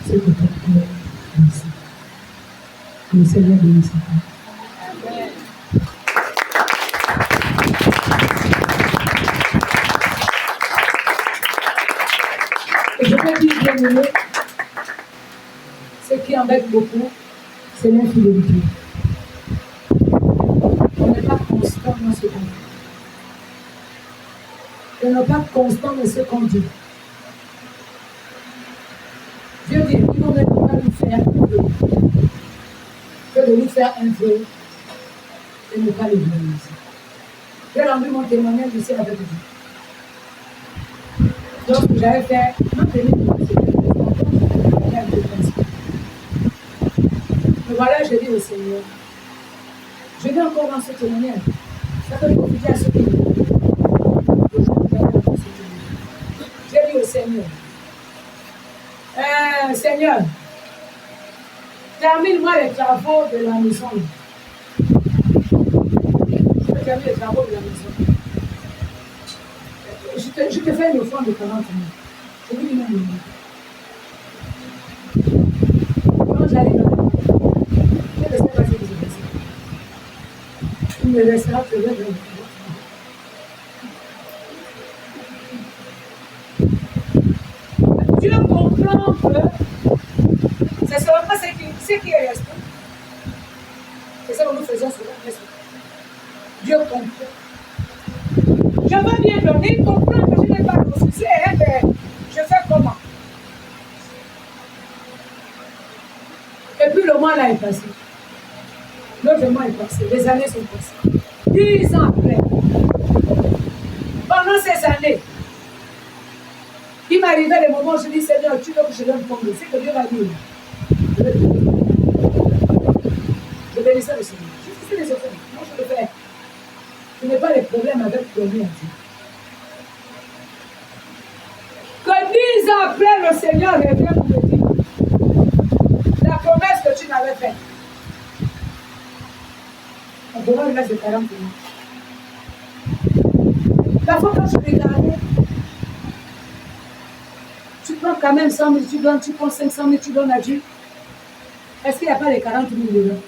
ce que ton cœur désire. Que le Seigneur bénisse ta vie. Et je peux dire, bien aimé, ce qui embête beaucoup, c'est l'infidélité. On n'est pas constant dans ce qu'on fait. On n'est pas constant dans ce qu'on dit. Dieu dit, il ne faut pas lui faire un vœu, que de lui faire un vœu et ne pas le réaliser. J'ai rendu mon témoignage ici avec vous. Donc, j'avais fait un mais voilà, je dis au Seigneur, je vais encore dans ce témoignage. Ça peut profiter à ceux qui j'ai dit au Seigneur, Seigneur, termine-moi les travaux de la maison. Je vais terminer les travaux de la maison. Je te fais une offrande de 40 000. Je lui dis non. Quand j'arrive là, je ne sais pas si vous avez ça. Il me laissera pleurer de Dieu comprend que ce ne sera pas ce qui est resté. C'est ça que nous faisons souvent. Dieu comprend. Je veux bien donner, il comprend que je n'ai pas refusé. Je fais comment? Et puis le mois là est passé. L'autre mois est passé. Les années sont passées. 10 ans après. Pendant ces années, il m'arrivait des moments où je dis, Seigneur, tu veux que je donne combien? C'est que Dieu va dire. Je bénissais le Seigneur. Je faisais les offrandes. Moi, je le fais. problème avec donner à Dieu. Que 10 ans après, le Seigneur revient pour te dire la promesse que tu m'avais faite. On devrait le reste de 40 minutes. La fois quand je regardais, tu prends quand même 100 000, tu donnes, tu prends 500 000, tu donnes à Dieu. Est-ce qu'il n'y a pas les 40 000 dedans?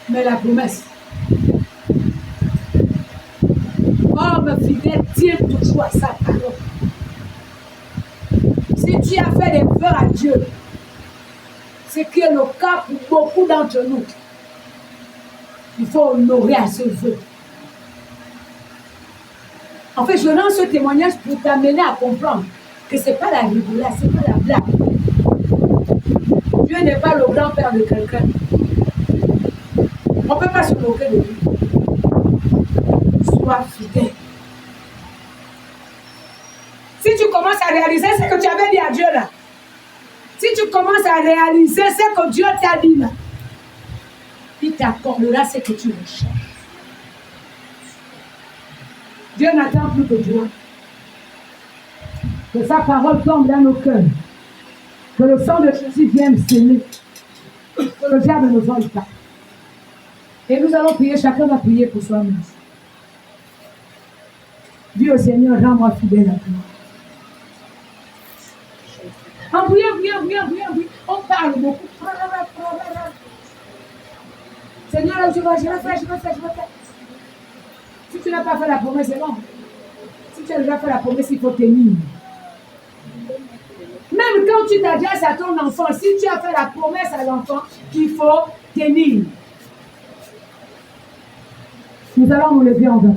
Mais la promesse. Homme fidèle, tiens toujours à sa parole. Si tu as fait des vœux à Dieu, c'est que le cas pour beaucoup d'entre nous. Il faut honorer à ce vœu. En fait, je rends ce témoignage pour t'amener à comprendre que ce n'est pas la rigolade, ce n'est pas la blague. Dieu n'est pas le grand-père de quelqu'un. On ne peut pas se moquer de lui. Sois fidèle. Si tu commences à réaliser ce que tu avais dit à Dieu là, si tu commences à réaliser ce que Dieu t'a dit là, il t'accordera ce que tu recherches. Dieu n'attend plus que toi. Que sa parole tombe dans nos cœurs. Que le sang de Jésus vienne sceller. Que le diable ne vole pas. Et nous allons prier, chacun va prier pour soi-même. Dis au Seigneur, rends-moi fidèle à toi. En priant, on parle beaucoup. Seigneur, je vais faire. Si tu n'as pas fait la promesse, c'est bon. Si tu as déjà fait la promesse, il faut tenir. Même quand tu t'adresses à ton enfant, si tu as fait la promesse à l'enfant, il faut tenir. Nous allons nous lever en prière.